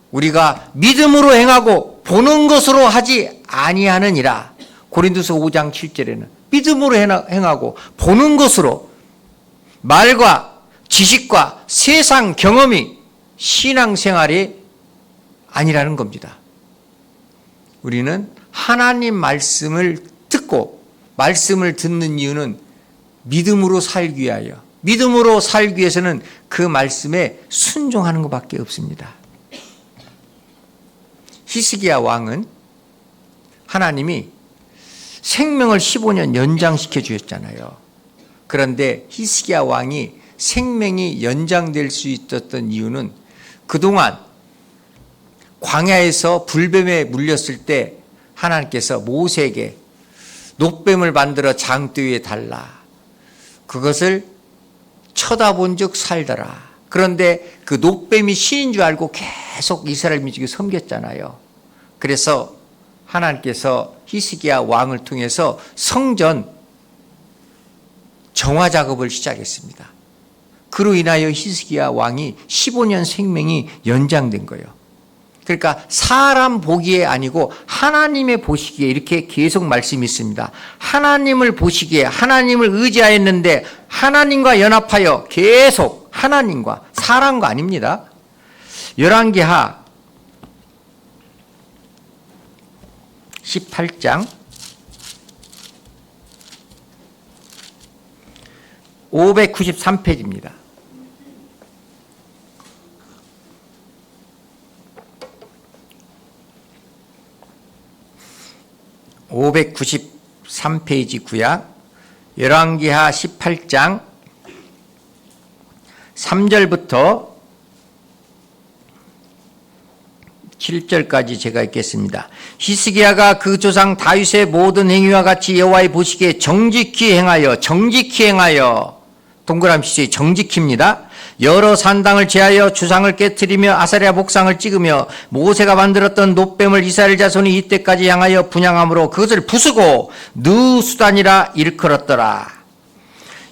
우리가 믿음으로 행하고 보는 것으로 하지 아니하느니라. 고린도서 5장 7절에는 믿음으로 행하고 보는 것으로, 말과 지식과 세상 경험이 신앙생활이 아니라는 겁니다. 우리는 하나님 말씀을 듣고 말씀을 듣는 이유는 믿음으로 살기 위하여, 믿음으로 살기 위해서는 그 말씀에 순종하는 것밖에 없습니다. 히스기야 왕은 하나님이 생명을 15년 연장시켜 주셨잖아요. 그런데 히스기야 왕이 생명이 연장될 수 있었던 이유는 그동안 광야에서 불뱀에 물렸을 때 하나님께서 모세에게 녹뱀을 만들어 장대 위에 달라. 그것을 쳐다본 즉 살더라. 그런데 그 놋뱀이 신인 줄 알고 계속 이스라엘 민족이 섬겼잖아요. 그래서 하나님께서 히스기야 왕을 통해서 성전 정화 작업을 시작했습니다. 그로 인하여 히스기야 왕이 15년 생명이 연장된 거예요. 그러니까 사람 보기에 아니고 하나님의 보시기에 이렇게 계속 말씀이 있습니다. 하나님을 보시기에 하나님을 의지하였는데 하나님과 연합하여 계속 하나님과 사람과 아닙니다. 열왕기하 18장 593페이지입니다. (593페이지) 구약 열왕기하 18장 3절부터 7절까지 제가 읽겠습니다. 히스기야가 그 조상 다윗의 모든 행위와 같이 여호와의 보시기에 정직히 행하여 동그라미 치세요. 정직히입니다. 여러 산당을 제하여 주상을 깨뜨리며 아사랴 목상을 찍으며 모세가 만들었던 놋뱀을 이스라엘 자손이 이때까지 향하여 분향함으로 그것을 부수고 느수단이라 일컬었더라.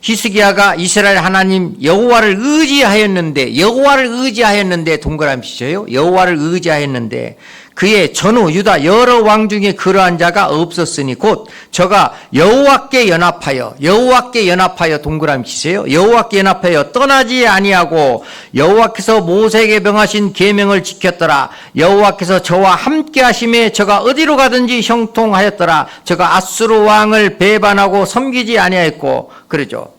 히스기야가 이스라엘 하나님 여호와를 의지하였는데 동그라미 치세요. 여호와를 의지하였는데 그의 전후 유다 여러 왕 중에 그러한 자가 없었으니 곧 저가 여호와께 연합하여 동그라미 치세요. 여호와께 연합하여 떠나지 아니하고 여호와께서 모세에게 명하신 계명을 지켰더라. 여호와께서 저와 함께 하심에 저가 어디로 가든지 형통하였더라. 저가 아수르 왕을 배반하고 섬기지 아니하였고 그러죠.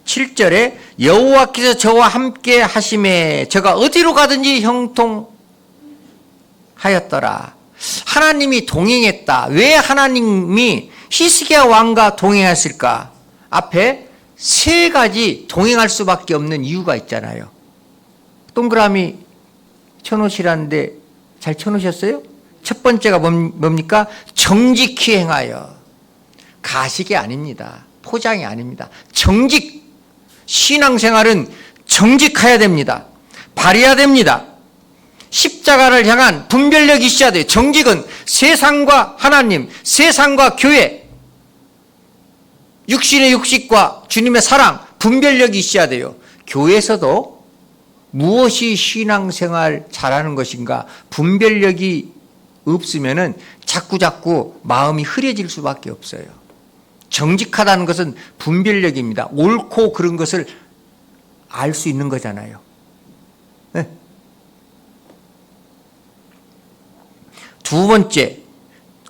7절에 여호와께서 저와 함께 하심에 저가 어디로 가든지 형통하였더라. 하나님이 동행했다. 왜 하나님이 히스기야 왕과 동행했을까? 앞에 세 가지 동행할 수밖에 없는 이유가 있잖아요. 동그라미 쳐놓으시라는데 잘 쳐놓으셨어요? 첫 번째가 뭡니까? 정직히 행하여. 가식이 아닙니다. 포장이 아닙니다. 정직. 신앙생활은 정직해야 됩니다. 바라야 됩니다. 십자가를 향한 분별력이 있어야 돼요. 정직은 세상과 하나님, 세상과 교회, 육신의 육식과 주님의 사랑, 분별력이 있어야 돼요. 교회에서도 무엇이 신앙생활 잘하는 것인가 분별력이 없으면은 자꾸자꾸 마음이 흐려질 수밖에 없어요. 정직하다는 것은 분별력입니다. 옳고 그런 것을 알 수 있는 거잖아요. 네. 두 번째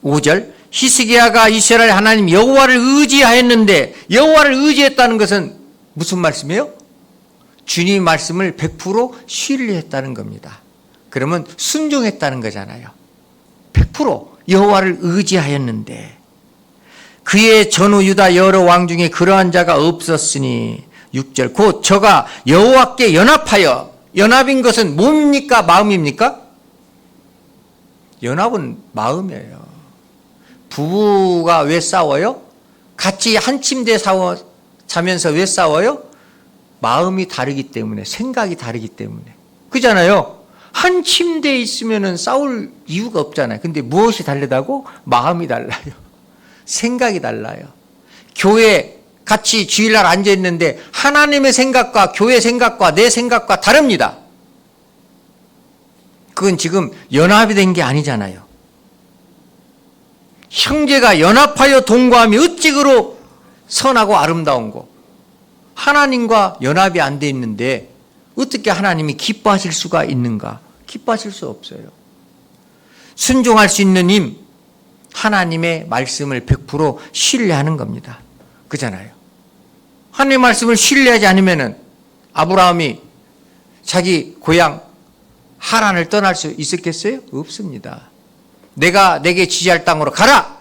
5절 히스기야가 이스라엘 하나님 여호와를 의지하였는데 여호와를 의지했다는 것은 무슨 말씀이에요? 주님 말씀을 100% 신뢰했다는 겁니다. 그러면 순종했다는 거잖아요. 100% 여호와를 의지하였는데 그의 전후 유다 여러 왕 중에 그러한 자가 없었으니 6절 곧 저가 여호와께 연합하여 연합인 것은 뭡니까? 마음입니까? 연합은 마음이에요. 부부가 왜 싸워요? 같이 한 침대에 자면서 왜 싸워요? 마음이 다르기 때문에, 생각이 다르기 때문에. 그잖아요. 한 침대에 있으면 싸울 이유가 없잖아요. 근데 무엇이 다르다고? 마음이 달라요. 생각이 달라요. 교회 같이 주일날 앉아 있는데 하나님의 생각과 교회 생각과 내 생각과 다릅니다. 그건 지금 연합이 된 게 아니잖아요. 형제가 연합하여 동거하며 어찌 그로 선하고 아름다운 거. 하나님과 연합이 안 돼 있는데 어떻게 하나님이 기뻐하실 수가 있는가? 기뻐하실 수 없어요. 순종할 수 있는 힘, 하나님의 말씀을 100% 신뢰하는 겁니다. 그잖아요. 하나님의 말씀을 신뢰하지 않으면은 아브라함이 자기 고향 하란을 떠날 수 있었겠어요? 없습니다. 내가 내게 지시할 땅으로 가라!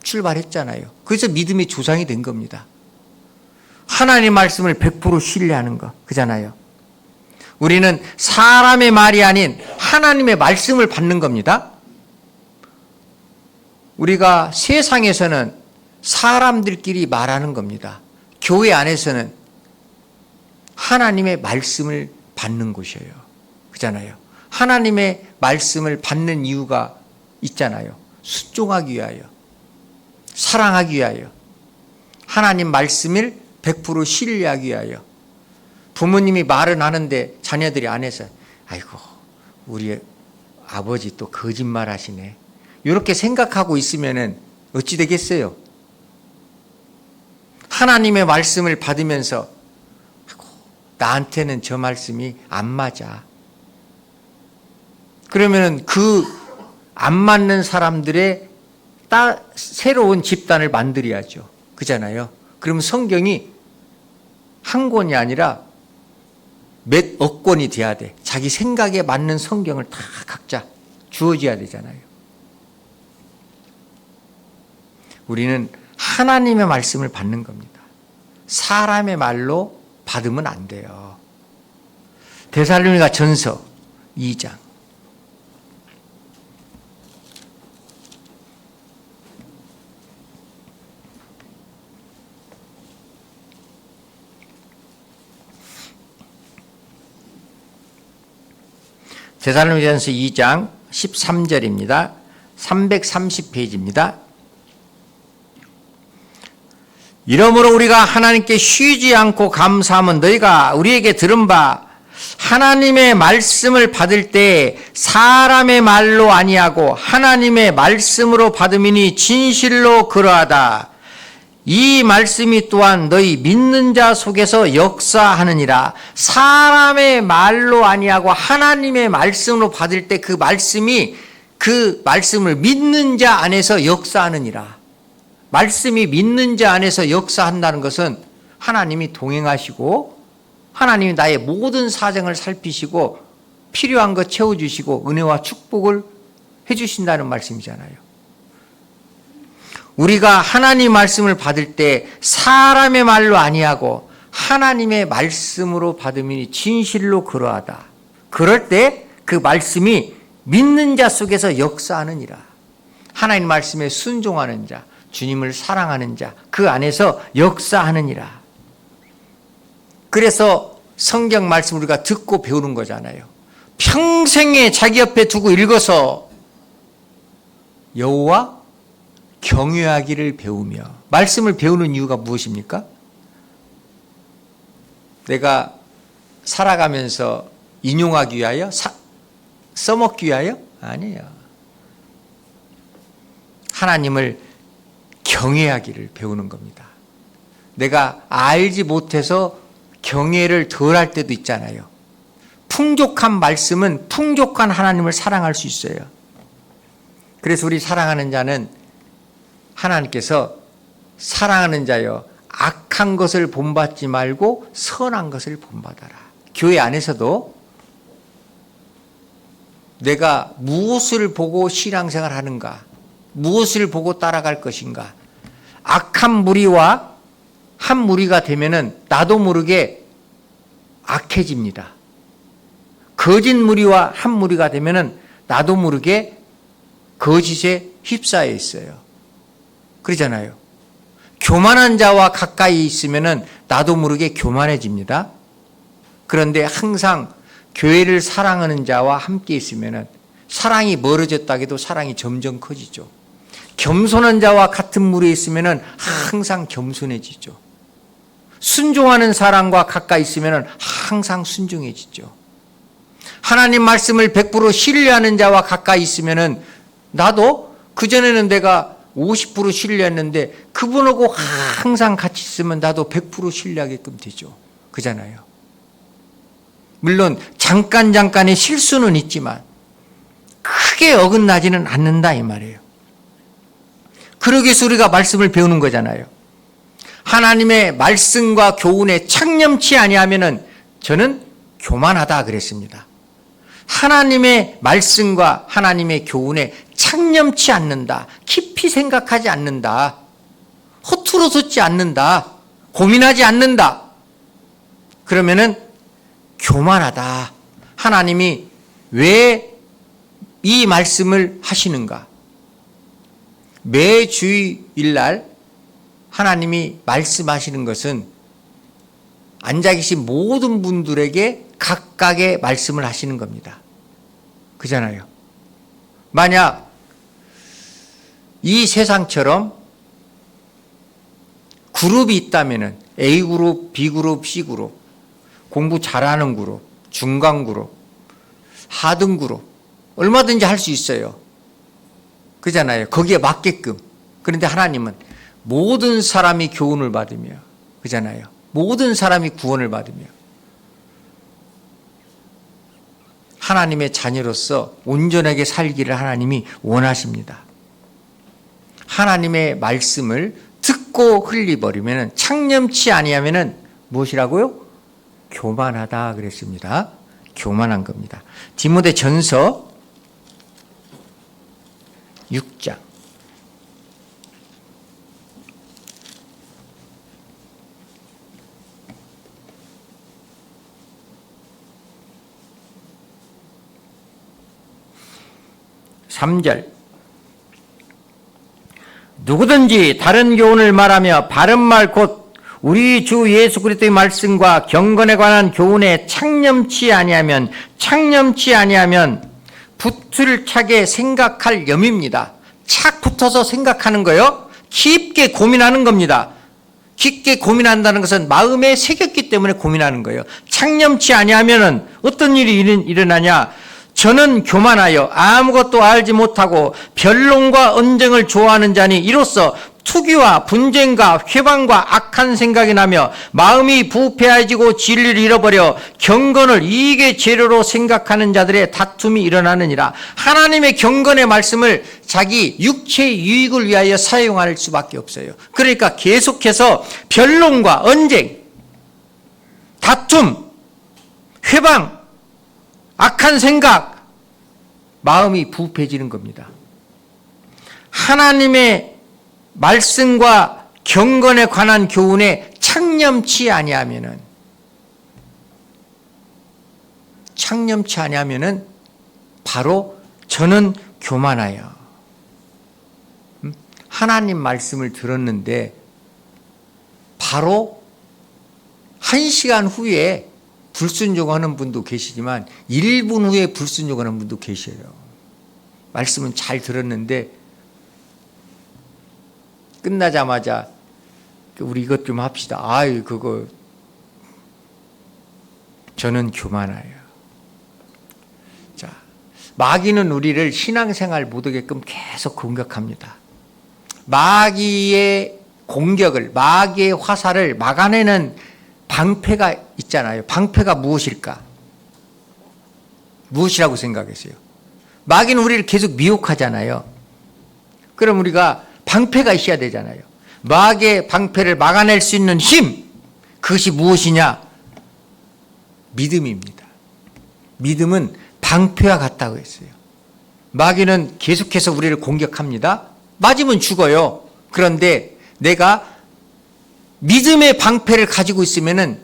출발했잖아요. 그래서 믿음의 조상이 된 겁니다. 하나님의 말씀을 100% 신뢰하는 거. 그잖아요. 우리는 사람의 말이 아닌 하나님의 말씀을 받는 겁니다. 우리가 세상에서는 사람들끼리 말하는 겁니다. 교회 안에서는 하나님의 말씀을 받는 곳이에요. 그잖아요. 하나님의 말씀을 받는 이유가 있잖아요. 순종하기 위하여, 사랑하기 위하여, 하나님 말씀을 100% 신뢰하기 위하여. 부모님이 말은 하는데 자녀들이 안 해서 아이고 우리 아버지 또 거짓말 하시네, 이렇게 생각하고 있으면 어찌 되겠어요? 하나님의 말씀을 받으면서 나한테는 저 말씀이 안 맞아. 그러면 그 안 맞는 사람들의 새로운 집단을 만들어야죠. 그잖아요. 그러면 성경이 한 권이 아니라 몇억 권이 돼야 돼. 자기 생각에 맞는 성경을 다 각자 주어져야 되잖아요. 우리는 하나님의 말씀을 받는 겁니다. 사람의 말로 받으면 안 돼요. 데살로니가 전서 2장. 데살로니가전서 2장 13절입니다. 330페이지입니다. 이러므로 우리가 하나님께 쉬지 않고 감사하면 너희가 우리에게 들은 바 하나님의 말씀을 받을 때 사람의 말로 아니하고 하나님의 말씀으로 받음이니 진실로 그러하다. 이 말씀이 또한 너희 믿는 자 속에서 역사하느니라. 사람의 말로 아니하고 하나님의 말씀으로 받을 때 그 말씀을 믿는 자 안에서 역사하느니라. 말씀이 믿는 자 안에서 역사한다는 것은 하나님이 동행하시고 하나님이 나의 모든 사정을 살피시고 필요한 것 채워주시고 은혜와 축복을 해주신다는 말씀이잖아요. 우리가 하나님 말씀을 받을 때 사람의 말로 아니하고 하나님의 말씀으로 받음이니 진실로 그러하다. 그럴 때 그 말씀이 믿는 자 속에서 역사하느니라. 하나님 말씀에 순종하는 자, 주님을 사랑하는 자, 그 안에서 역사하느니라. 그래서 성경 말씀 우리가 듣고 배우는 거잖아요. 평생에 자기 옆에 두고 읽어서 여호와 경외하기를 배우며. 말씀을 배우는 이유가 무엇입니까? 내가 살아가면서 인용하기 위하여? 써먹기 위하여? 아니에요. 하나님을 경외하기를 배우는 겁니다. 내가 알지 못해서 경외를 덜 할 때도 있잖아요. 풍족한 말씀은 풍족한 하나님을 사랑할 수 있어요. 그래서 우리 사랑하는 자는 하나님께서 사랑하는 자여 악한 것을 본받지 말고 선한 것을 본받아라. 교회 안에서도 내가 무엇을 보고 신앙생활 하는가, 무엇을 보고 따라갈 것인가. 악한 무리와 한 무리가 되면은 나도 모르게 악해집니다. 거짓 무리와 한 무리가 되면은 나도 모르게 거짓에 휩싸여 있어요. 그러잖아요. 교만한 자와 가까이 있으면은 나도 모르게 교만해집니다. 그런데 항상 교회를 사랑하는 자와 함께 있으면은 사랑이 멀어졌다 해도 사랑이 점점 커지죠. 겸손한 자와 같은 무리에 있으면은 항상 겸손해지죠. 순종하는 사람과 가까이 있으면은 항상 순종해지죠. 하나님 말씀을 100% 신뢰하는 자와 가까이 있으면은 나도 그전에는 내가 50% 신뢰했는데 그분하고 항상 같이 있으면 나도 100% 신뢰하게끔 되죠. 그잖아요. 물론 잠깐의 실수는 있지만 크게 어긋나지는 않는다 이 말이에요. 그러기 위해서 우리가 말씀을 배우는 거잖아요. 하나님의 말씀과 교훈에 창념치 아니하면은 저는 교만하다 그랬습니다. 하나님의 말씀과 하나님의 교훈에 창념치 않는다, 깊이 생각하지 않는다, 허투루 듣지 않는다, 고민하지 않는다. 그러면은 교만하다. 하나님이 왜 이 말씀을 하시는가? 매 주일날 하나님이 말씀하시는 것은 앉아 계신 모든 분들에게 각각의 말씀을 하시는 겁니다. 그잖아요. 만약 이 세상처럼 그룹이 있다면은 A그룹, B그룹, C그룹, 공부 잘하는 그룹, 중간 그룹, 하등 그룹 얼마든지 할 수 있어요. 그잖아요. 거기에 맞게끔. 그런데 하나님은 모든 사람이 교훈을 받으며, 그잖아요. 모든 사람이 구원을 받으며 하나님의 자녀로서 온전하게 살기를 하나님이 원하십니다. 하나님의 말씀을 듣고 흘리버리면 창념치 아니하면 무엇이라고요? 교만하다 그랬습니다. 교만한 겁니다. 디모데 전서 6장 3절 누구든지 다른 교훈을 말하며 바른 말 곧 우리 주 예수 그리스도의 말씀과 경건에 관한 교훈에 창념치 아니하면 붙을 차게 생각할 염입니다. 착 붙어서 생각하는 거요. 깊게 고민하는 겁니다. 깊게 고민한다는 것은 마음에 새겼기 때문에 고민하는 거예요. 창념치 아니하면 어떤 일이 일어나냐? 저는 교만하여 아무것도 알지 못하고 변론과 언쟁을 좋아하는 자니 이로써 투기와 분쟁과 회방과 악한 생각이 나며 마음이 부패해지고 진리를 잃어버려 경건을 이익의 재료로 생각하는 자들의 다툼이 일어나느니라. 하나님의 경건의 말씀을 자기 육체의 유익을 위하여 사용할 수밖에 없어요. 그러니까 계속해서 변론과 언쟁, 다툼, 회방, 악한 생각, 마음이 부패해지는 겁니다. 하나님의 말씀과 경건에 관한 교훈에 창념치 아니하면은 바로 저는 교만하여 하나님 말씀을 들었는데 바로 1시간 후에 불순종하는 분도 계시지만 1분 후에 불순종하는 분도 계셔요. 말씀은 잘 들었는데 끝나자마자 우리 이것 좀 합시다. 아유 그거 저는 교만해요. 자, 마귀는 우리를 신앙생활 못하게끔 계속 공격합니다. 마귀의 공격을, 마귀의 화살을 막아내는 방패가 있잖아요. 방패가 무엇일까? 무엇이라고 생각하세요? 마귀는 우리를 계속 미혹하잖아요. 그럼 우리가 방패가 있어야 되잖아요. 마귀의 방패를 막아낼 수 있는 힘, 그것이 무엇이냐? 믿음입니다. 믿음은 방패와 같다고 했어요. 마귀는 계속해서 우리를 공격합니다. 맞으면 죽어요. 그런데 내가 믿음의 방패를 가지고 있으면은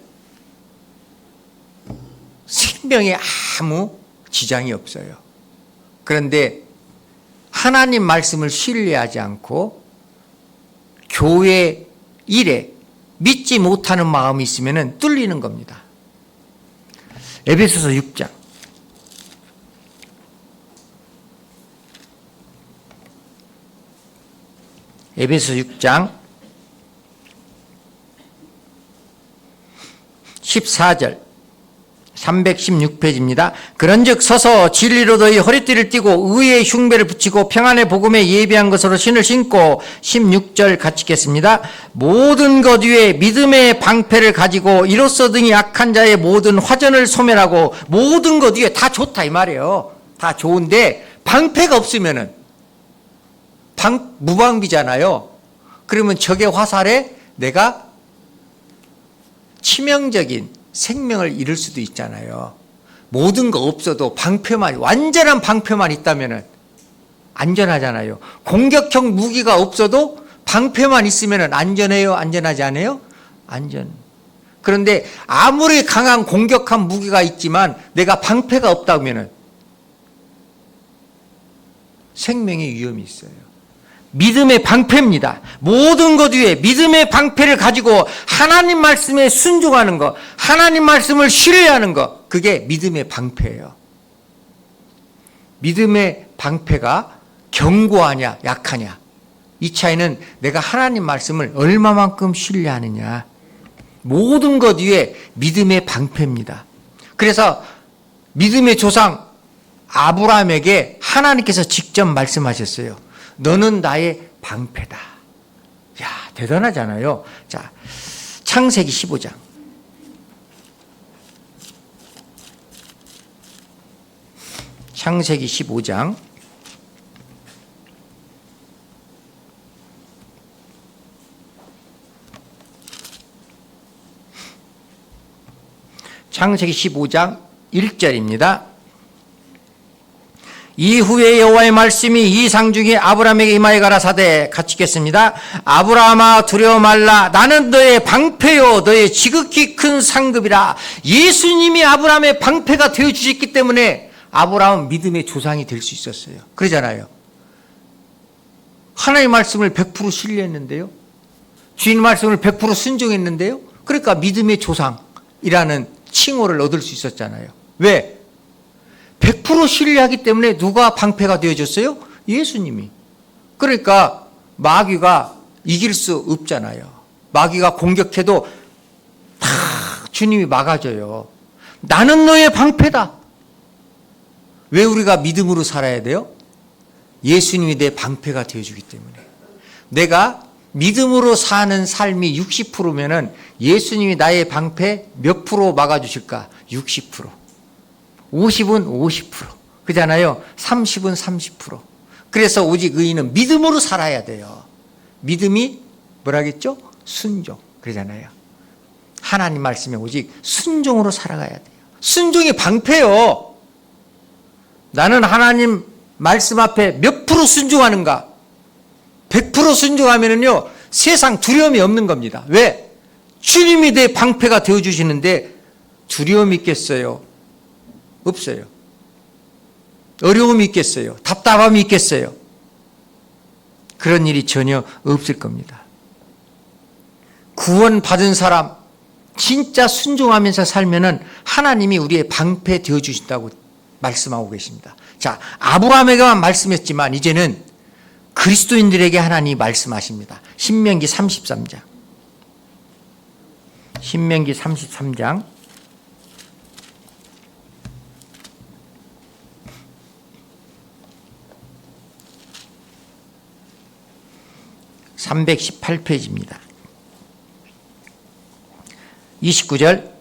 생명에 아무 지장이 없어요. 그런데 하나님 말씀을 신뢰하지 않고 교회 일에 믿지 못하는 마음이 있으면 뚫리는 겁니다. 에베소서 6장 에베소서 6장 14절 316페이지입니다. 그런즉 서서 진리로 너희 허리띠를 띠고 의의 흉배를 붙이고 평안의 복음에 예비한 것으로 신을 신고 16절 같이 읽겠습니다. 모든 것 위에 믿음의 방패를 가지고 이로써 등이 악한 자의 모든 화전을 소멸하고 모든 것 위에 다 좋다 이 말이에요. 다 좋은데 방패가 없으면은 무방비잖아요. 그러면 적의 화살에 내가 치명적인 생명을 잃을 수도 있잖아요. 모든 거 없어도 방패만, 완전한 방패만 있다면 안전하잖아요. 공격형 무기가 없어도 방패만 있으면 안전해요? 안전하지 않아요? 안전. 그런데 아무리 강한 공격한 무기가 있지만 내가 방패가 없다면 생명의 위험이 있어요. 믿음의 방패입니다. 모든 것 위에 믿음의 방패를 가지고 하나님 말씀에 순종하는 것, 하나님 말씀을 신뢰하는 것, 그게 믿음의 방패예요. 믿음의 방패가 견고하냐 약하냐, 이 차이는 내가 하나님 말씀을 얼마만큼 신뢰하느냐. 모든 것 위에 믿음의 방패입니다. 그래서 믿음의 조상 아브라함에게 하나님께서 직접 말씀하셨어요. 너는 나의 방패다. 야, 대단하잖아요. 자, 창세기 15장. 창세기 15장. 창세기 15장 1절입니다. 이후에 여호와의 말씀이 이상 중에 아브라함에게 임하여 가라사대, 같이 읽겠습니다. 아브라함아 두려워 말라. 나는 너의 방패요 너의 지극히 큰 상급이라. 예수님이 아브라함의 방패가 되어주셨기 때문에 아브라함은 믿음의 조상이 될 수 있었어요. 그러잖아요. 하나님의 말씀을 100% 신뢰했는데요. 주인 말씀을 100% 순종했는데요. 그러니까 믿음의 조상이라는 칭호를 얻을 수 있었잖아요. 왜? 100% 신뢰하기 때문에 누가 방패가 되어줬어요? 예수님이. 그러니까 마귀가 이길 수 없잖아요. 마귀가 공격해도 다 주님이 막아줘요. 나는 너의 방패다. 왜 우리가 믿음으로 살아야 돼요? 예수님이 내 방패가 되어주기 때문에. 내가 믿음으로 사는 삶이 60%면은 예수님이 나의 방패 몇 프로 막아주실까? 60%. 50은 50%. 그잖아요. 30은 30%. 그래서 오직 의인은 믿음으로 살아야 돼요. 믿음이 뭐라겠죠? 순종. 그러잖아요. 하나님 말씀에 오직 순종으로 살아가야 돼요. 순종이 방패요. 나는 하나님 말씀 앞에 몇 프로 순종하는가? 100% 순종하면은요, 세상 두려움이 없는 겁니다. 왜? 주님이 내 방패가 되어주시는데 두려움이 있겠어요? 없어요. 어려움이 있겠어요? 답답함이 있겠어요? 그런 일이 전혀 없을 겁니다. 구원받은 사람, 진짜 순종하면서 살면은 하나님이 우리의 방패 되어주신다고 말씀하고 계십니다. 자, 아브라함에게만 말씀했지만 이제는 그리스도인들에게 하나님이 말씀하십니다. 신명기 33장. 신명기 33장. 318페이지입니다. 29절.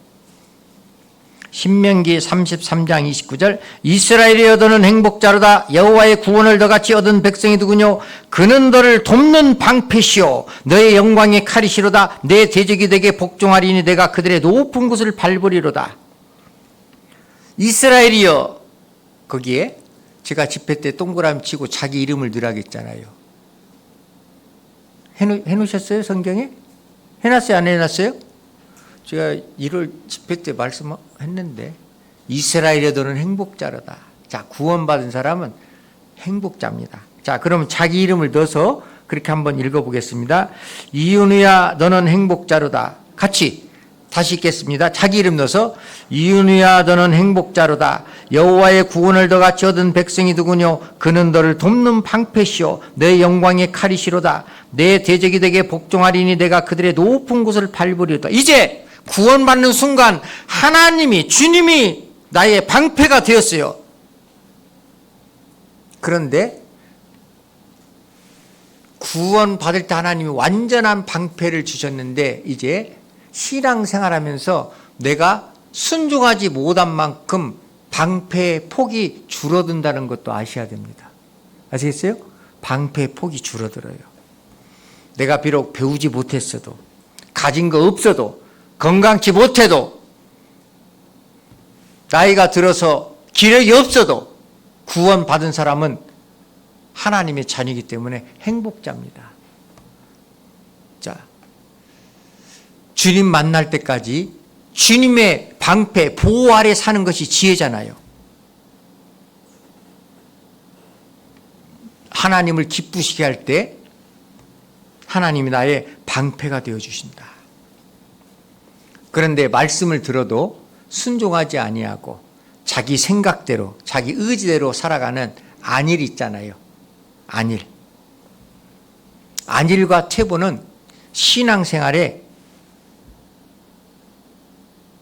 신명기 33장 29절. 이스라엘이 얻는 행복자로다. 여호와의 구원을 너같이 얻은 백성이 누구뇨? 그는 너를 돕는 방패시오 너의 영광의 칼이시로다. 내 대적이 내게 복종하리니 내가 그들의 높은 곳을 밟으리로다. 이스라엘이여, 거기에 제가 집회 때 동그라미 치고 자기 이름을 넣으라고 했잖아요. 해놓으셨어요? 성경에? 해놨어요? 안 해놨어요? 제가 1월 집회 때 말씀했는데 이스라엘에 너는 행복자로다. 자, 구원받은 사람은 행복자입니다. 자, 그러면 자기 이름을 넣어서 그렇게 한번 읽어보겠습니다. 이은우야 너는 행복자로다. 같이 다시 읽겠습니다. 자기 이름 넣어서 이은우야 너는 행복자로다. 여호와의 구원을 너같이 얻은 백성이 누구뇨? 그는 너를 돕는 방패시오 내 영광의 칼이시로다. 내 대적이 되게 복종하리니 내가 그들의 높은 곳을 밟으리로다. 이제 구원받는 순간 하나님이, 주님이 나의 방패가 되었어요. 그런데 구원받을 때 하나님이 완전한 방패를 주셨는데 이제 신앙생활하면서 내가 순종하지 못한 만큼 방패의 폭이 줄어든다는 것도 아셔야 됩니다. 아시겠어요? 방패의 폭이 줄어들어요. 내가 비록 배우지 못했어도, 가진 거 없어도, 건강치 못해도, 나이가 들어서 기력이 없어도 구원받은 사람은 하나님의 자녀이기 때문에 행복자입니다. 자, 주님 만날 때까지 주님의 방패, 보호 아래 사는 것이 지혜잖아요. 하나님을 기쁘시게 할 때 하나님이 나의 방패가 되어주신다. 그런데 말씀을 들어도 순종하지 아니하고 자기 생각대로 자기 의지대로 살아가는 안일 있잖아요. 안일과 퇴보는 신앙생활에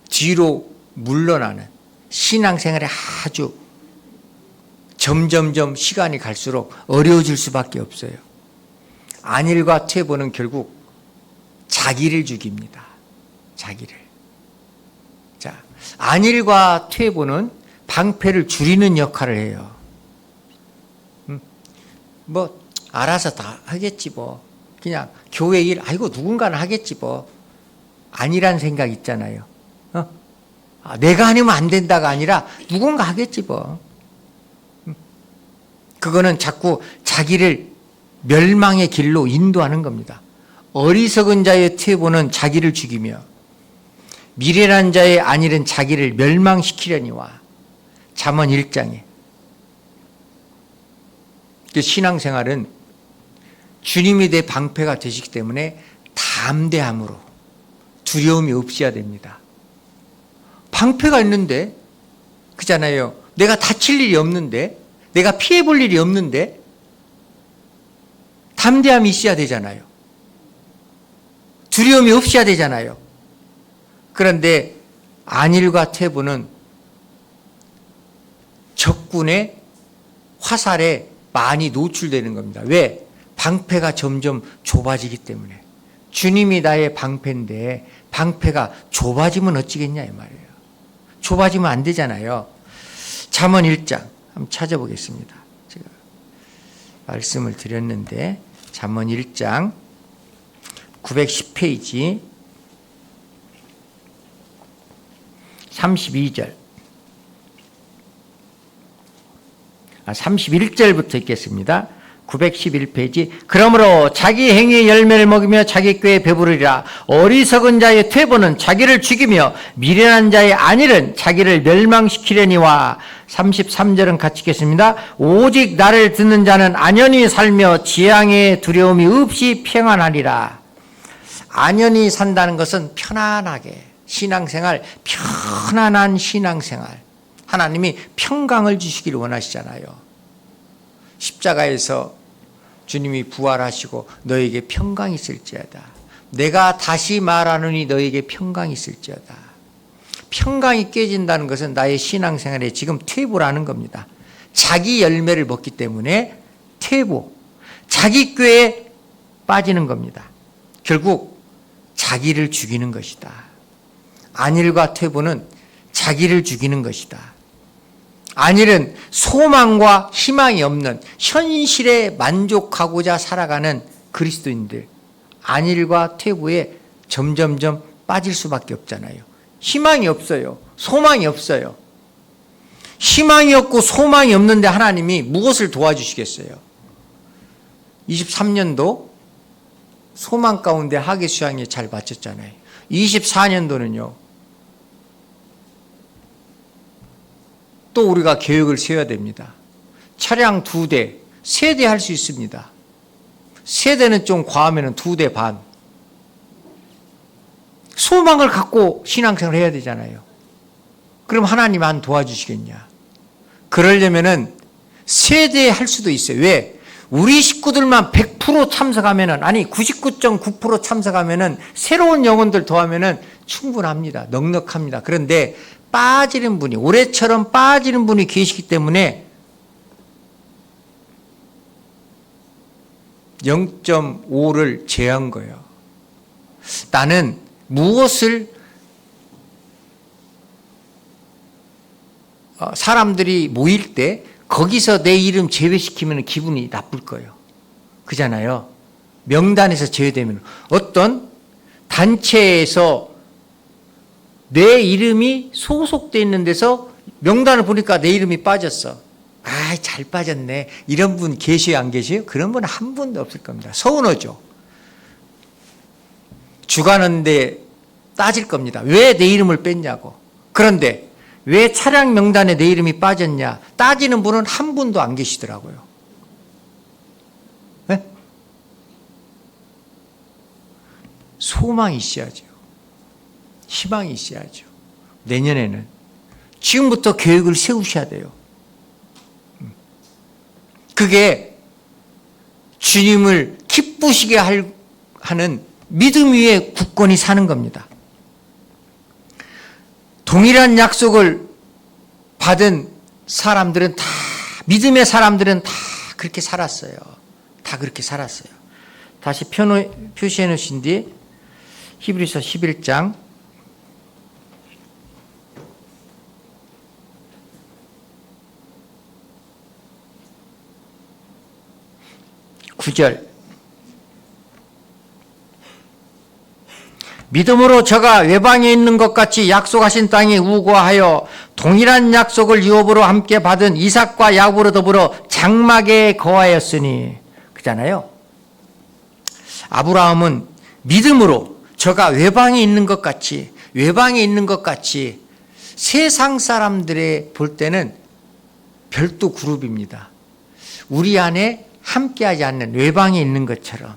뒤로 물러나는, 신앙생활에 아주 점점점 시간이 갈수록 어려워질 수밖에 없어요. 안일과 퇴보는 결국 자기를 죽입니다. 자기를. 자, 안일과 퇴보는 방패를 줄이는 역할을 해요. 뭐 알아서 다 하겠지 뭐. 그냥 교회 일, 아이고 누군가는 하겠지 뭐. 아니란 생각 있잖아요. 내가 아니면 안 된다가 아니라 누군가 하겠지 뭐. 그거는 자꾸 자기를 멸망의 길로 인도하는 겁니다. 어리석은 자의 퇴보는 자기를 죽이며 미련한 자의 안일은 자기를 멸망시키려니와. 잠언 1장에. 그 신앙생활은 주님이 내 방패가 되시기 때문에 담대함으로 두려움이 없어야 됩니다. 방패가 있는데, 그잖아요. 내가 다칠 일이 없는데, 내가 피해 볼 일이 없는데, 담대함이 있어야 되잖아요. 두려움이 없어야 되잖아요. 그런데 안일과 퇴보는 적군의 화살에 많이 노출되는 겁니다. 왜? 방패가 점점 좁아지기 때문에. 주님이 나의 방패인데 방패가 좁아지면 어찌겠냐 이 말이에요. 좁아지면 안 되잖아요. 잠언 1장 한번 찾아보겠습니다. 제가 말씀을 드렸는데 잠언 1장 910페이지 32절 31절부터 읽겠습니다. 911페이지. 그러므로 자기 행위의 열매를 먹이며 자기 꾀에 배부르리라. 어리석은 자의 퇴보는 자기를 죽이며 미련한 자의 안일은 자기를 멸망시키려니와. 33절은 같이 읽겠습니다. 오직 나를 듣는 자는 안연히 살며 지향의 두려움이 없이 평안하리라. 안연히 산다는 것은 편안하게, 신앙생활, 편안한 신앙생활. 하나님이 평강을 주시기를 원하시잖아요. 십자가에서 주님이 부활하시고 너에게 평강이 있을지어다. 내가 다시 말하노니 너에게 평강이 있을지어다. 평강이 깨진다는 것은 나의 신앙생활에 지금 퇴보라는 겁니다. 자기 열매를 먹기 때문에 퇴보, 자기 꾀에 빠지는 겁니다. 결국 자기를 죽이는 것이다. 안일과 퇴보는 자기를 죽이는 것이다. 안일은 소망과 희망이 없는 현실에 만족하고자 살아가는 그리스도인들, 안일과 퇴보에 점점점 빠질 수밖에 없잖아요. 희망이 없어요. 소망이 없어요. 희망이 없고 소망이 없는데 하나님이 무엇을 도와주시겠어요? 23년도 소망 가운데 학예 수양이 잘 마쳤잖아요. 24년도는요. 또 우리가 계획을 세워야 됩니다. 차량 2대, 3대 할 수 있습니다. 3대는 좀 과하면 2대 반. 소망을 갖고 신앙생활을 해야 되잖아요. 그럼 하나님 안 도와주시겠냐? 그러려면은 3대 할 수도 있어요. 왜? 우리 식구들만 100% 참석하면은, 아니 99.9% 참석하면은 새로운 영혼들 더하면은 충분합니다. 넉넉합니다. 그런데 빠지는 분이, 올해처럼 빠지는 분이 계시기 때문에 0.5를 제한 거예요. 나는 무엇을 사람들이 모일 때 거기서 내 이름 제외시키면 기분이 나쁠 거예요. 그잖아요. 명단에서 제외되면 어떤 단체에서 내 이름이 소속되어 있는 데서 명단을 보니까 내 이름이 빠졌어. 아, 잘 빠졌네. 이런 분 계셔요, 안 계셔요? 그런 분 한 분도 없을 겁니다. 서운하죠. 주가는데 따질 겁니다. 왜 내 이름을 뺐냐고. 그런데 왜 차량 명단에 내 이름이 빠졌냐? 따지는 분은 한 분도 안 계시더라고요. 네? 소망이 있어야죠. 희망이 있어야죠. 내년에는 지금부터 계획을 세우셔야 돼요. 그게 주님을 기쁘시게 하는 믿음 위에 굳건히 사는 겁니다. 동일한 약속을 받은 사람들은 다, 믿음의 사람들은 다 그렇게 살았어요. 다 그렇게 살았어요. 다시 표시해 놓으신 뒤 히브리서 11장 9절. 믿음으로 저가 외방에 있는 것 같이 약속하신 땅에 우거하여 동일한 약속을 유업으로 함께 받은 이삭과 야곱으로 더불어 장막에 거하였으니, 그잖아요. 아브라함은 믿음으로 저가 외방에 있는 것 같이, 세상 사람들의 볼 때는 별도 그룹입니다. 우리 안에 함께하지 않는 외방에 있는 것처럼.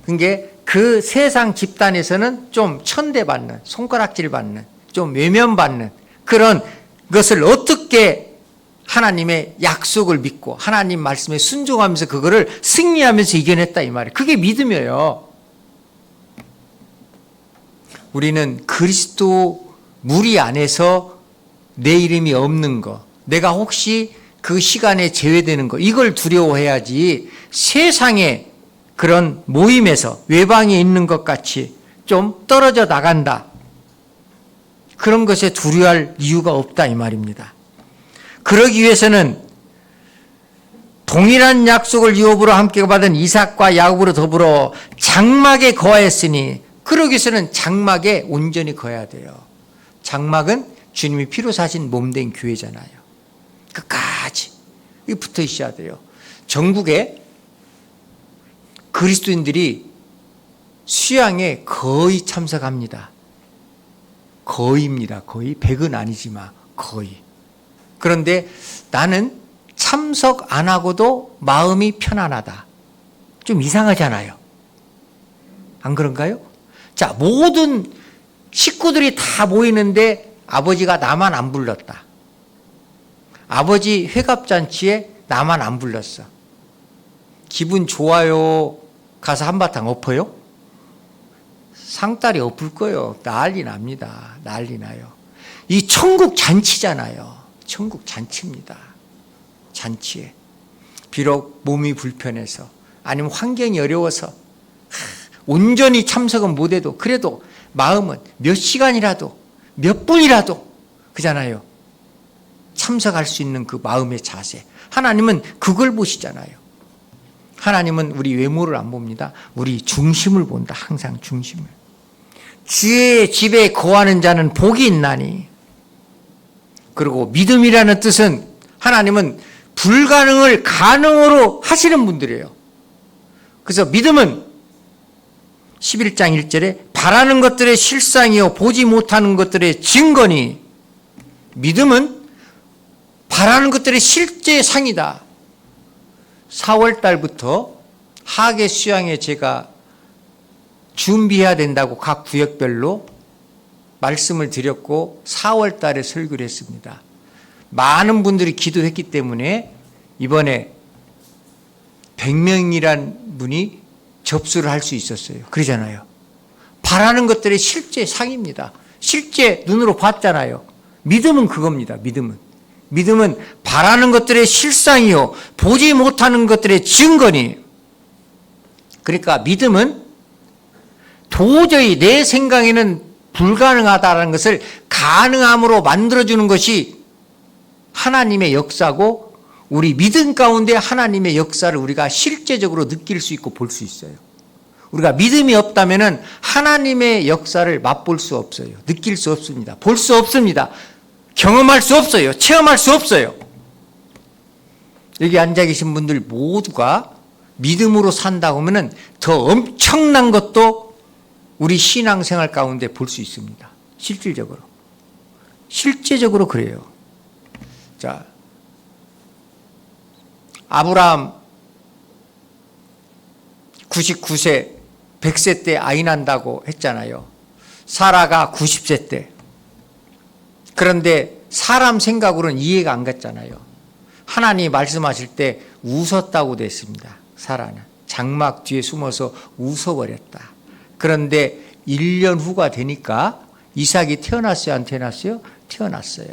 그게 그 세상 집단에서는 좀 천대받는, 손가락질 받는, 좀 외면받는 그런 것을 어떻게 하나님의 약속을 믿고 하나님 말씀에 순종하면서 그거를 승리하면서 이겨냈다 이 말이에요. 그게 믿음이에요. 우리는 그리스도 무리 안에서 내 이름이 없는 거, 내가 혹시 그 시간에 제외되는 거, 이걸 두려워해야지 세상에 그런 모임에서 외방에 있는 것 같이 좀 떨어져 나간다, 그런 것에 두려워할 이유가 없다 이 말입니다. 그러기 위해서는 동일한 약속을 유업으로 함께 받은 이삭과 야곱으로 더불어 장막에 거하였으니, 그러기 위해서는 장막에 온전히 거해야 돼요. 장막은 주님이 피로 사신 몸된 교회잖아요. 끝까지 붙어 있어야 돼요. 전국에 그리스도인들이 수양에 거의 참석합니다. 거의입니다. 거의. 100은 아니지만 거의. 그런데 나는 참석 안 하고도 마음이 편안하다. 좀 이상하잖아요. 안 그런가요? 자, 모든 식구들이 다 모이는데 아버지가 나만 안 불렀다. 아버지 회갑잔치에 나만 안 불렀어. 기분 좋아요. 가서 한바탕 엎어요? 상다리 엎을 거예요. 난리 납니다. 난리 나요. 이 천국 잔치잖아요. 천국 잔치입니다. 잔치에. 비록 몸이 불편해서 아니면 환경이 어려워서 온전히 참석은 못해도 그래도 마음은 몇 시간이라도 몇 분이라도 그잖아요. 참석할 수 있는 그 마음의 자세. 하나님은 그걸 보시잖아요. 하나님은 우리 외모를 안 봅니다. 우리 중심을 본다. 항상 중심을. 주의 집에 거하는 자는 복이 있나니. 그리고 믿음이라는 뜻은 하나님은 불가능을 가능으로 하시는 분들이에요. 그래서 믿음은 11장 1절에 바라는 것들의 실상이요 보지 못하는 것들의 증거니, 믿음은 바라는 것들의 실제 상이다. 4월 달부터 하계 수양에 제가 준비해야 된다고 각 구역별로 말씀을 드렸고 4월 달에 설교를 했습니다. 많은 분들이 기도했기 때문에 이번에 100명이란 분이 접수를 할 수 있었어요. 그러잖아요. 바라는 것들의 실제 상입니다. 실제 눈으로 봤잖아요. 믿음은 그겁니다. 믿음은 바라는 것들의 실상이요 보지 못하는 것들의 증거니. 그러니까 믿음은 도저히 내 생각에는 불가능하다는 것을 가능함으로 만들어주는 것이 하나님의 역사고, 우리 믿음 가운데 하나님의 역사를 우리가 실제적으로 느낄 수 있고 볼 수 있어요. 우리가 믿음이 없다면 하나님의 역사를 맛볼 수 없어요. 느낄 수 없습니다. 볼 수 없습니다. 경험할 수 없어요. 체험할 수 없어요. 여기 앉아 계신 분들 모두가 믿음으로 산다고 하면 더 엄청난 것도 우리 신앙생활 가운데 볼 수 있습니다. 실제적으로 그래요. 자, 아브라함 99세 100세 때 아이 난다고 했잖아요. 사라가 90세 때. 그런데 사람 생각으로는 이해가 안 갔잖아요. 하나님이 말씀하실 때 웃었다고 됐습니다. 사라는 장막 뒤에 숨어서 웃어버렸다. 그런데 1년 후가 되니까 이삭이 태어났어요? 안 태어났어요? 태어났어요.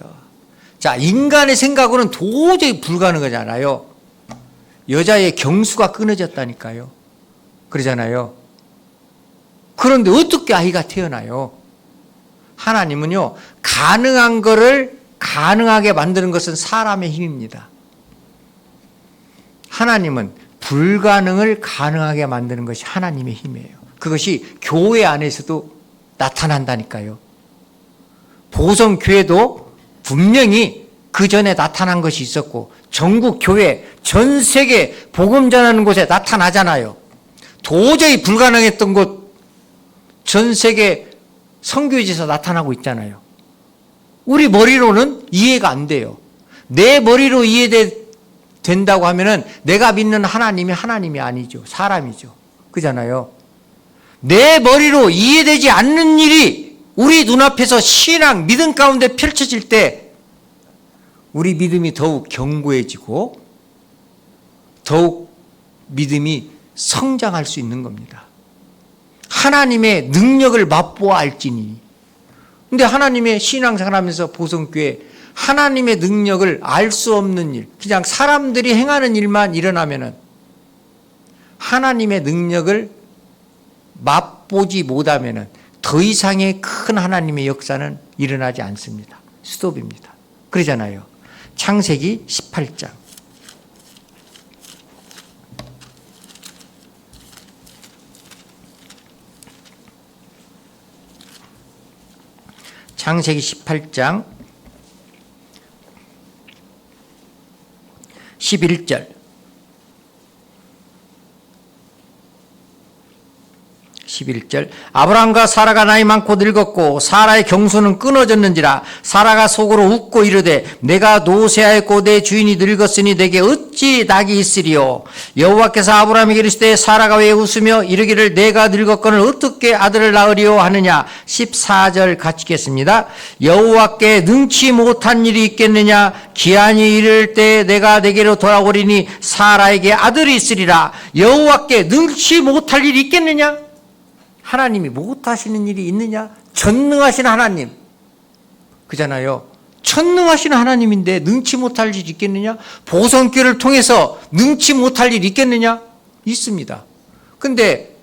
자, 인간의 생각으로는 도저히 불가능하잖아요. 여자의 경수가 끊어졌다니까요. 그러잖아요. 그런데 어떻게 아이가 태어나요? 하나님은요, 가능한 거를 가능하게 만드는 것은 사람의 힘입니다. 하나님은 불가능을 가능하게 만드는 것이 하나님의 힘이에요. 그것이 교회 안에서도 나타난다니까요. 보성교회도 분명히 그 전에 나타난 것이 있었고, 전국 교회, 전 세계 복음 전하는 곳에 나타나잖아요. 도저히 불가능했던 곳, 전 세계 선교지에서 나타나고 있잖아요. 우리 머리로는 이해가 안 돼요. 내 머리로 이해된다고 하면은 내가 믿는 하나님이 아니죠. 사람이죠. 그잖아요. 내 머리로 이해되지 않는 일이 우리 눈앞에서 신앙, 믿음 가운데 펼쳐질 때 우리 믿음이 더욱 견고해지고 더욱 믿음이 성장할 수 있는 겁니다. 하나님의 능력을 맛보아 알지니. 근데 하나님의 신앙생활 하면서 보성교회 하나님의 능력을 알 수 없는 일, 그냥 사람들이 행하는 일만 일어나면은 하나님의 능력을 맛보지 못하면은 더 이상의 큰 하나님의 역사는 일어나지 않습니다. 스톱입니다. 그러잖아요. 창세기 18장. 창세기 18장 11절. 11절. 아브라함과 사라가 나이 많고 늙었고 사라의 경수는 끊어졌는지라 사라가 속으로 웃고 이르되 내가 노쇠하였고 내 주인이 늙었으니 내게 어찌 낙이 있으리요. 여호와께서 아브라함에게 이르시되 사라가 왜 웃으며 이르기를 내가 늙었거늘 어떻게 아들을 낳으리요 하느냐. 14절 같이 읽겠습니다. 여호와께 능치 못한 일이 있겠느냐. 기한이 이를 때 내가 내게로 돌아오리니 사라에게 아들이 있으리라. 여호와께 능치 못할 일이 있겠느냐. 하나님이 못하시는 일이 있느냐? 전능하신 하나님. 그잖아요. 전능하신 하나님인데 능치 못할 일이 있겠느냐? 보성교를 통해서 능치 못할 일이 있겠느냐? 있습니다. 근데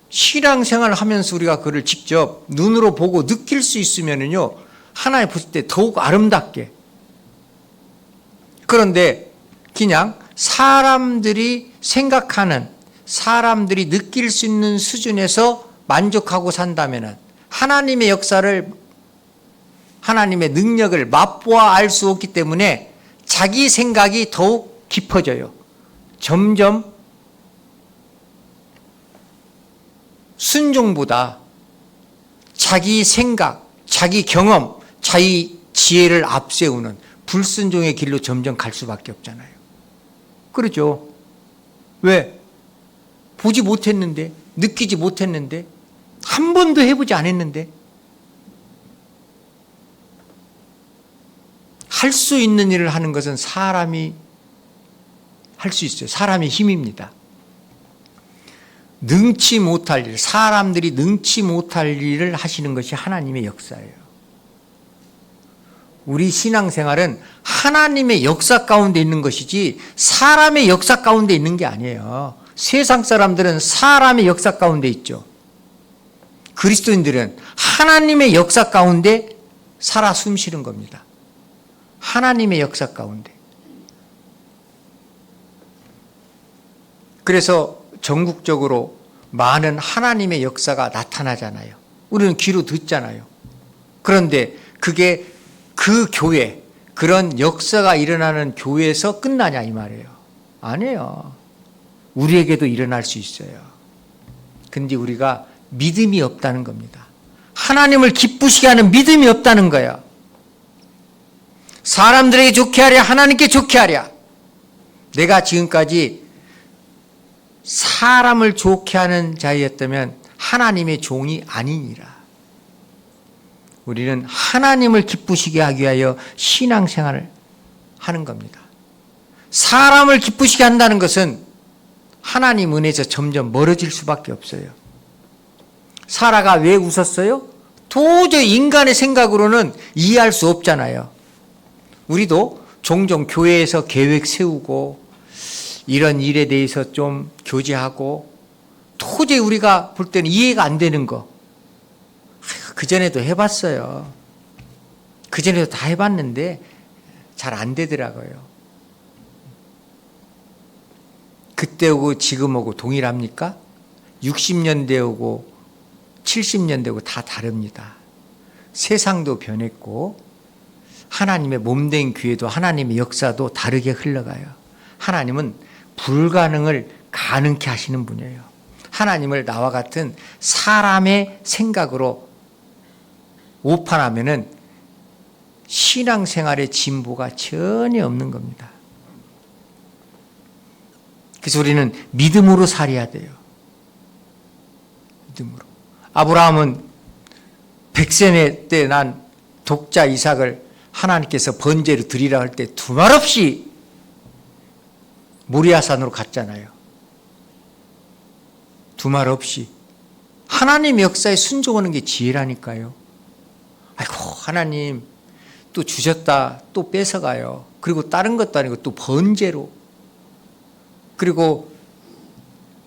신앙생활을 하면서 우리가 그를 직접 눈으로 보고 느낄 수 있으면은요, 하나님 보실 때 더욱 아름답게. 그런데 그냥 사람들이 생각하는, 사람들이 느낄 수 있는 수준에서 만족하고 산다면 하나님의 역사를, 하나님의 능력을 맛보아 알 수 없기 때문에 자기 생각이 더욱 깊어져요. 점점 순종보다 자기 생각, 자기 경험, 자기 지혜를 앞세우는 불순종의 길로 점점 갈 수밖에 없잖아요. 그렇죠? 왜? 보지 못했는데, 느끼지 못했는데, 한 번도 해보지 않았는데, 할 수 있는 일을 하는 것은 사람이 할 수 있어요. 사람의 힘입니다. 능치 못할 일, 사람들이 능치 못할 일을 하시는 것이 하나님의 역사예요. 우리 신앙생활은 하나님의 역사 가운데 있는 것이지 사람의 역사 가운데 있는 게 아니에요. 세상 사람들은 사람의 역사 가운데 있죠. 그리스도인들은 하나님의 역사 가운데 살아 숨쉬는 겁니다. 하나님의 역사 가운데. 그래서 전국적으로 많은 하나님의 역사가 나타나잖아요. 우리는 귀로 듣잖아요. 그런데 그게 그 교회, 그런 역사가 일어나는 교회에서 끝나냐 이 말이에요. 아니에요. 우리에게도 일어날 수 있어요. 근데 우리가 믿음이 없다는 겁니다. 하나님을 기쁘시게 하는 믿음이 없다는 거예요. 사람들에게 좋게 하랴, 하나님께 좋게 하랴. 내가 지금까지 사람을 좋게 하는 자였다면 하나님의 종이 아니니라. 우리는 하나님을 기쁘시게 하기 위하여 신앙생활을 하는 겁니다. 사람을 기쁘시게 한다는 것은 하나님 은혜에서 점점 멀어질 수밖에 없어요. 사라가 왜 웃었어요? 도저히 인간의 생각으로는 이해할 수 없잖아요. 우리도 종종 교회에서 계획 세우고 이런 일에 대해서 좀 교제하고 도저히 우리가 볼 때는 이해가 안 되는 거 그전에도 해봤어요. 그전에도 다 해봤는데 잘 안 되더라고요. 그때 오고 지금 오고 동일합니까? 60년대 오고 70년대 오고 다 다릅니다. 세상도 변했고 하나님의 몸된 교회도 하나님의 역사도 다르게 흘러가요. 하나님은 불가능을 가능케 하시는 분이에요. 하나님을 나와 같은 사람의 생각으로 오판하면은 신앙생활의 진보가 전혀 없는 겁니다. 그래서 우리는 믿음으로 살아야 돼요. 믿음으로. 아브라함은 100세 때 난 독자 이삭을 하나님께서 번제로 드리라 할 때 두말 없이 모리아산으로 갔잖아요. 두말 없이. 하나님의 역사에 순종하는 게 지혜라니까요. 아이고 하나님 또 주셨다 또 뺏어가요. 그리고 다른 것도 아니고 또 번제로. 그리고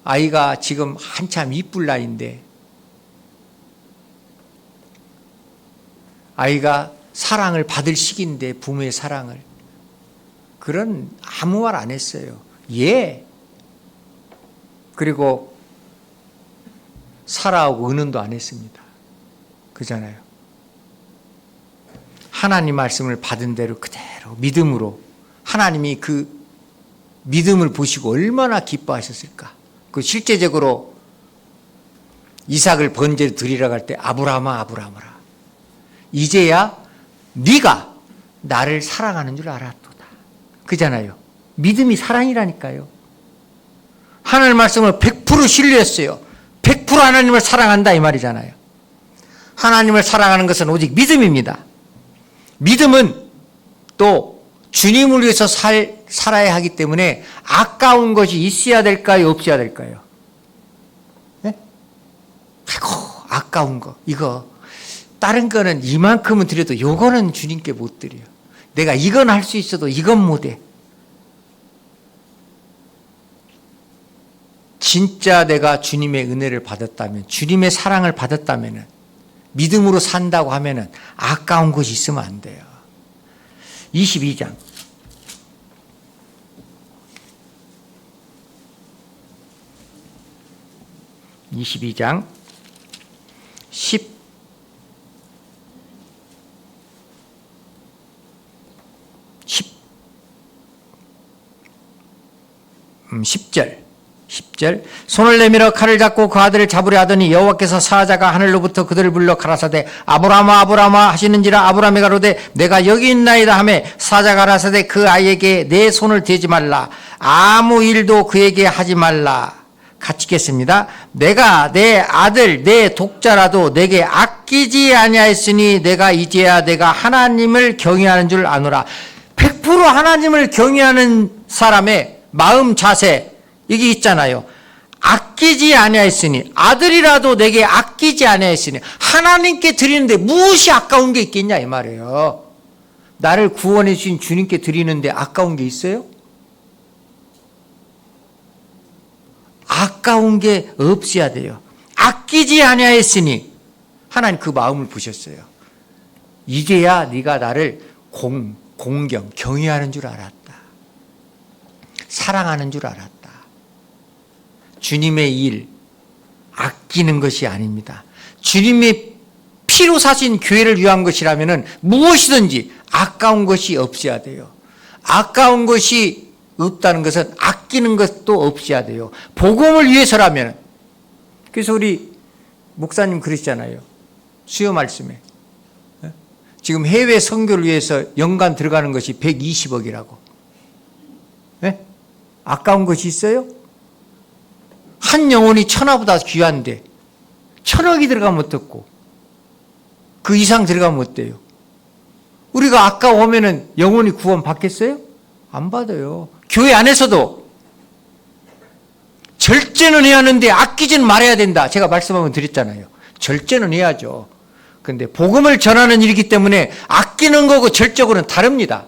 아이가 지금 한참 이쁠 나이인데 아이가 사랑을 받을 시기인데 부모의 사랑을 그런 아무 말 안 했어요. 예. 그리고 사라하고 의논도 안 했습니다. 그잖아요. 하나님 말씀을 받은 대로 그대로 믿음으로 하나님이 그 믿음을 보시고 얼마나 기뻐하셨을까. 그 실제적으로 이삭을 번제로 드리라고 할 때 아브라함아 아브라함아 이제야 네가 나를 사랑하는 줄 알았도다. 그잖아요. 믿음이 사랑이라니까요. 하나님 말씀을 100% 신뢰했어요. 100% 하나님을 사랑한다 이 말이잖아요. 하나님을 사랑하는 것은 오직 믿음입니다. 믿음은 또 주님을 위해서 살아야 하기 때문에 아까운 것이 있어야 될까요? 없어야 될까요? 네? 아이고 아까운 거 이거 다른 거는 이만큼은 드려도 요거는 주님께 못 드려요. 내가 이건 할 수 있어도 이건 못해. 진짜 내가 주님의 은혜를 받았다면 주님의 사랑을 받았다면 믿음으로 산다고 하면 아까운 것이 있으면 안 돼요. 22장 22장 10절 손을 내밀어 칼을 잡고 그 아들을 잡으려 하더니 여호와께서 사자가 하늘로부터 그들을 불러 가라사대 아브라함아 아브라함아 하시는지라 아브라함이 가로되 내가 여기 있나이다 하매 사자가 가라사대 그 아이에게 내 손을 대지 말라 아무 일도 그에게 하지 말라. 같이 읽겠습니다. 내가 내 아들 내 독자라도 내게 아끼지 아니하였으니 내가 이제야 내가 하나님을 경외하는 줄 아노라. 100% 하나님을 경외하는 사람의 마음 자세 이게 있잖아요. 아끼지 아니하였으니 아들이라도 내게 아끼지 아니하였으니 하나님께 드리는데 무엇이 아까운 게 있겠냐 이 말이에요. 나를 구원해 주신 주님께 드리는데 아까운 게 있어요? 아까운 게 없어야 돼요. 아끼지 아니하였으니 하나님 그 마음을 보셨어요. 이제야 네가 나를 공경 경외하는 줄 알았다. 사랑하는 줄 알았다. 주님의 일 아끼는 것이 아닙니다. 주님의 피로 사신 교회를 위한 것이라면 무엇이든지 아까운 것이 없어야 돼요. 아까운 것이 없다는 것은 아끼는 것도 없어야 돼요. 복음을 위해서라면. 그래서 우리 목사님 그러시잖아요. 수요 말씀에 지금 해외 선교를 위해서 연간 들어가는 것이 120억이라고. 네? 아까운 것이 있어요? 한 영혼이 천하보다 귀한데 천억이 들어가면 어떻고 그 이상 들어가면 어때요? 우리가 아까 오면은 영원히 구원 받겠어요? 안 받아요. 교회 안에서도 절제는 해야 하는데 아끼지는 말아야 된다. 제가 말씀하면 드렸잖아요. 절제는 해야죠. 그런데 복음을 전하는 일이기 때문에 아끼는 거고 절적으로는 다릅니다.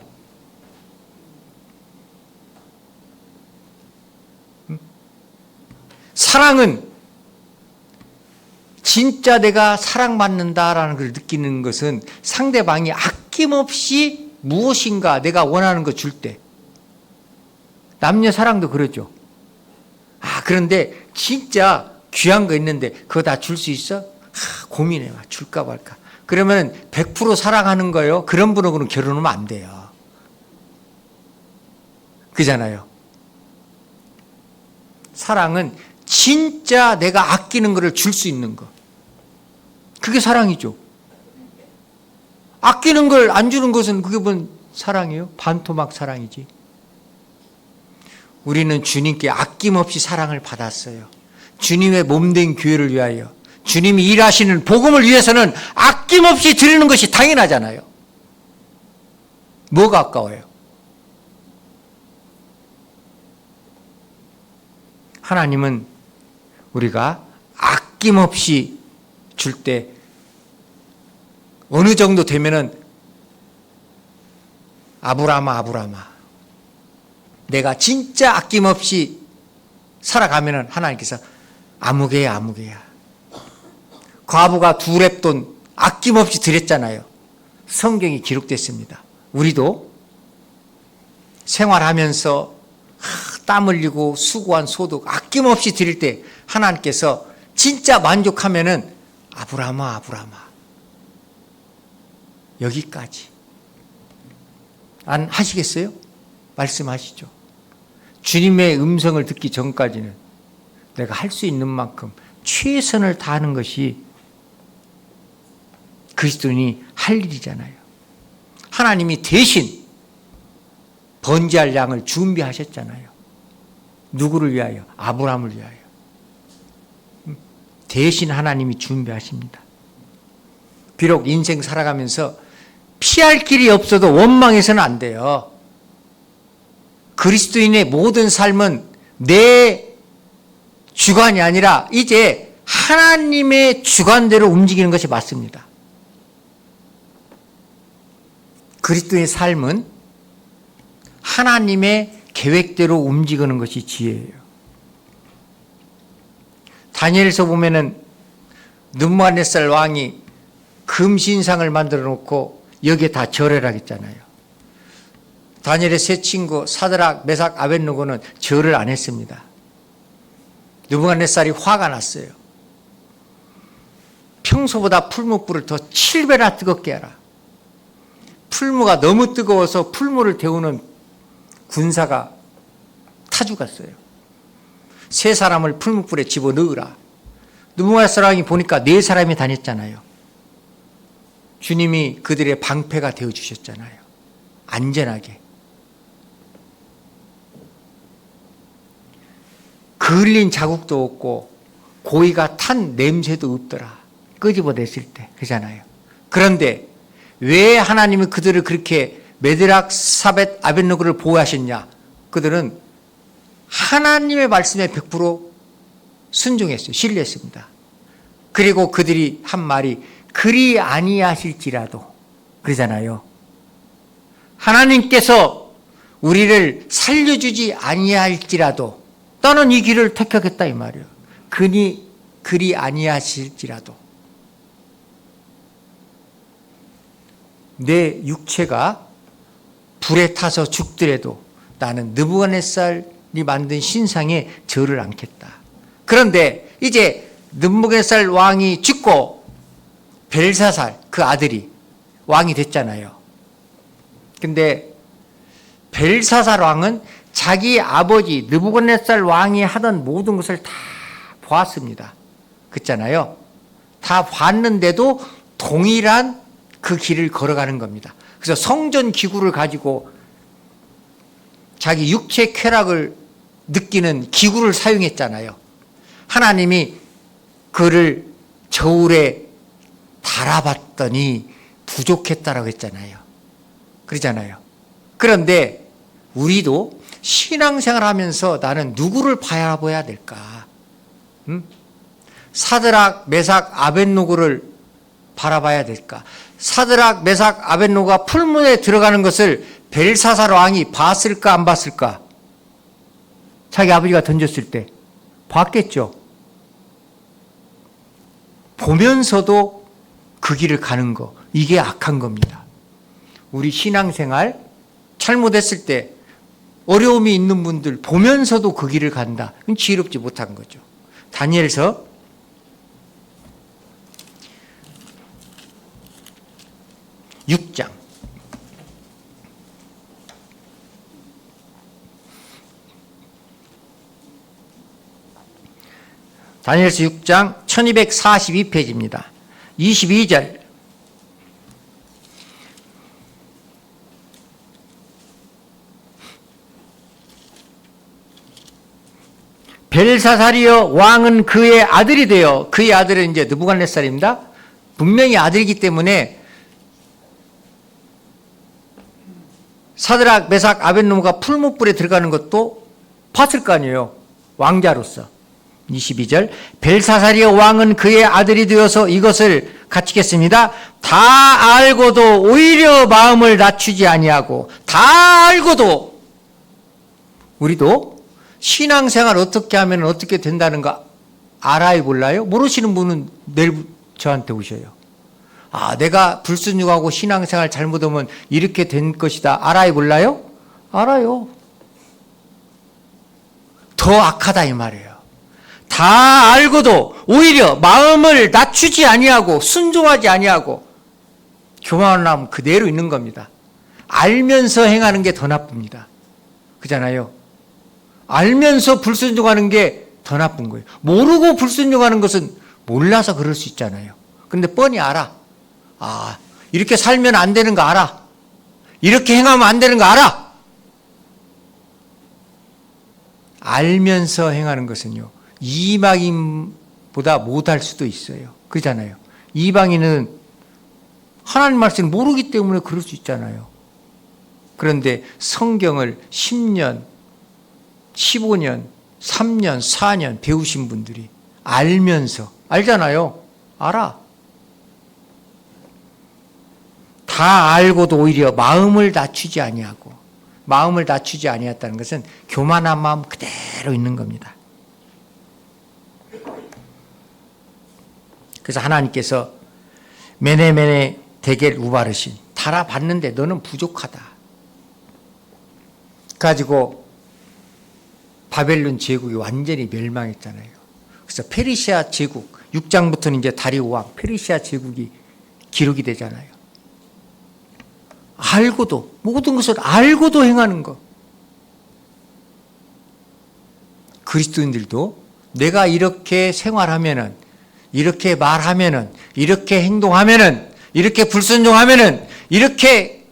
사랑은 진짜 내가 사랑받는다라는 걸 느끼는 것은 상대방이 아낌없이 무엇인가 내가 원하는 거 줄 때. 남녀 사랑도 그러죠. 그런데 진짜 귀한 거 있는데 그거 다 줄 수 있어? 고민해. 줄까 말까. 그러면 100% 사랑하는 거예요. 그런 분하고는 결혼하면 안 돼요. 그잖아요. 사랑은 진짜 내가 아끼는 거를 줄 수 있는 거. 그게 사랑이죠. 아끼는 걸 안 주는 것은 그게 뭔 사랑이에요? 반토막 사랑이지. 우리는 주님께 아낌없이 사랑을 받았어요. 주님의 몸된 교회를 위하여 주님이 일하시는 복음을 위해서는 아낌없이 드리는 것이 당연하잖아요. 뭐가 아까워요? 하나님은 우리가 아낌없이 줄 때 어느 정도 되면은 아브라마 내가 진짜 아낌없이 살아가면은 하나님께서 아무개야. 과부가 2렙돈 아낌없이 드렸잖아요. 성경이 기록됐습니다. 우리도 생활하면서 땀 흘리고 수고한 소득 아낌없이 드릴 때 하나님께서 진짜 만족하면은 아브라마 여기까지 안 하시겠어요? 말씀하시죠. 주님의 음성을 듣기 전까지는 내가 할 수 있는 만큼 최선을 다하는 것이 그리스도인이 할 일이잖아요. 하나님이 대신 번제할 양을 준비하셨잖아요. 누구를 위하여? 아브라함을 위하여. 대신 하나님이 준비하십니다. 비록 인생 살아가면서 피할 길이 없어도 원망해서는 안 돼요. 그리스도인의 모든 삶은 내 주관이 아니라 이제 하나님의 주관대로 움직이는 것이 맞습니다. 그리스도의 삶은 하나님의 계획대로 움직이는 것이 지혜예요. 다니엘서 보면은 느부갓네살 왕이 금신상을 만들어 놓고 여기에 다 절을 하겠잖아요. 다니엘의 세 친구 사드락, 메삭, 아벳느고는 절을 안 했습니다. 느부갓네살이 화가 났어요. 평소보다 풀무불을 더 7배나 뜨겁게 하라. 풀무가 너무 뜨거워서 풀무를 데우는 군사가 타 죽었어요. 세 사람을 풀무불에 집어넣으라. 느부갓네살 왕이 보니까 4사람이 다녔잖아요. 주님이 그들의 방패가 되어주셨잖아요. 안전하게. 그을린 자국도 없고 고기가 탄 냄새도 없더라. 끄집어냈을 때. 그잖아요. 그런데 왜 하나님이 그들을 그렇게 메드락, 사벳, 아벳느고를 보호하셨냐? 그들은 하나님의 말씀에 100% 순종했어요. 신뢰했습니다. 그리고 그들이 한 말이 그리 아니하실지라도 그러잖아요. 하나님께서 우리를 살려주지 아니할지라도 나는 이 길을 택하겠다 이 말이에요. 그리 아니하실지라도 내 육체가 불에 타서 죽더라도 나는 느부갓네살이 만든 신상에 절을 않겠다. 그런데 이제 느부갓네살 왕이 죽고 벨사살 그 아들이 왕이 됐잖아요. 근데 벨사살 왕은 자기 아버지 느부갓네살 왕이 하던 모든 것을 다 보았습니다. 그렇잖아요. 다 봤는데도 동일한 그 길을 걸어가는 겁니다. 그래서 성전 기구를 가지고 자기 육체 쾌락을 느끼는 기구를 사용했잖아요. 하나님이 그를 저울에 달아봤더니 부족했다라고 했잖아요. 그러잖아요. 그런데 우리도 신앙생활 하면서 나는 누구를 바라봐야 될까? 사드락, 메삭, 아벳노고를 바라봐야 될까? 사드락, 메삭, 아벳노고가 풀문에 들어가는 것을 벨사살 왕이 봤을까 안 봤을까? 자기 아버지가 던졌을 때 봤겠죠. 보면서도 그 길을 가는 거, 이게 악한 겁니다. 우리 신앙생활 잘못했을 때 어려움이 있는 분들 보면서도 그 길을 간다. 그건 지혜롭지 못한 거죠. 다니엘서 6장 다니엘서 6장 1242페이지입니다. 22절 벨사살이여 왕은 그의 아들이 되어, 그의 아들은 이제 느부갓네살입니다. 분명히 아들이기 때문에 사드락, 메삭, 아벳노고가 풀무불에 들어가는 것도 봤을 거 아니에요. 왕자로서. 22절 벨사살이여 왕은 그의 아들이 되어서 이것을 갖추겠습니다. 다 알고도 오히려 마음을 낮추지 아니하고, 다 알고도. 우리도 신앙생활 어떻게 하면 어떻게 된다는 거 알아요, 몰라요? 모르시는 분은 내일 저한테 오셔요. 아, 내가 불순종하고 신앙생활 잘못하면 이렇게 된 것이다. 알아요, 몰라요? 알아요. 더 악하다 이 말이에요. 다 알고도 오히려 마음을 낮추지 아니하고 순종하지 아니하고 교만함 그대로 있는 겁니다. 알면서 행하는 게 더 나쁩니다. 그잖아요. 알면서 불순종하는 게 더 나쁜 거예요. 모르고 불순종하는 것은 몰라서 그럴 수 있잖아요. 그런데 뻔히 알아. 아, 이렇게 살면 안 되는 거 알아. 이렇게 행하면 안 되는 거 알아. 알면서 행하는 것은요, 이방인보다 못할 수도 있어요. 그렇잖아요. 이방인은 하나님 말씀을 모르기 때문에 그럴 수 있잖아요. 그런데 성경을 10년, 15년, 3년, 4년 배우신 분들이 알면서, 알잖아요. 알아. 다 알고도 오히려 마음을 낮추지 아니하고, 마음을 낮추지 아니했다는 것은 교만한 마음 그대로 있는 겁니다. 그래서 하나님께서 메네메네 데겔 우바르신, 달아봤는데 너는 부족하다. 가지고 바벨론 제국이 완전히 멸망했잖아요. 그래서 페르시아 제국, 6장부터는 이제 다리오 왕, 페르시아 제국이 기록이 되잖아요. 알고도, 모든 것을 알고도 행하는 것. 그리스도인들도 내가 이렇게 생활하면은, 이렇게 말하면은, 이렇게 행동하면은, 이렇게 불순종하면은, 이렇게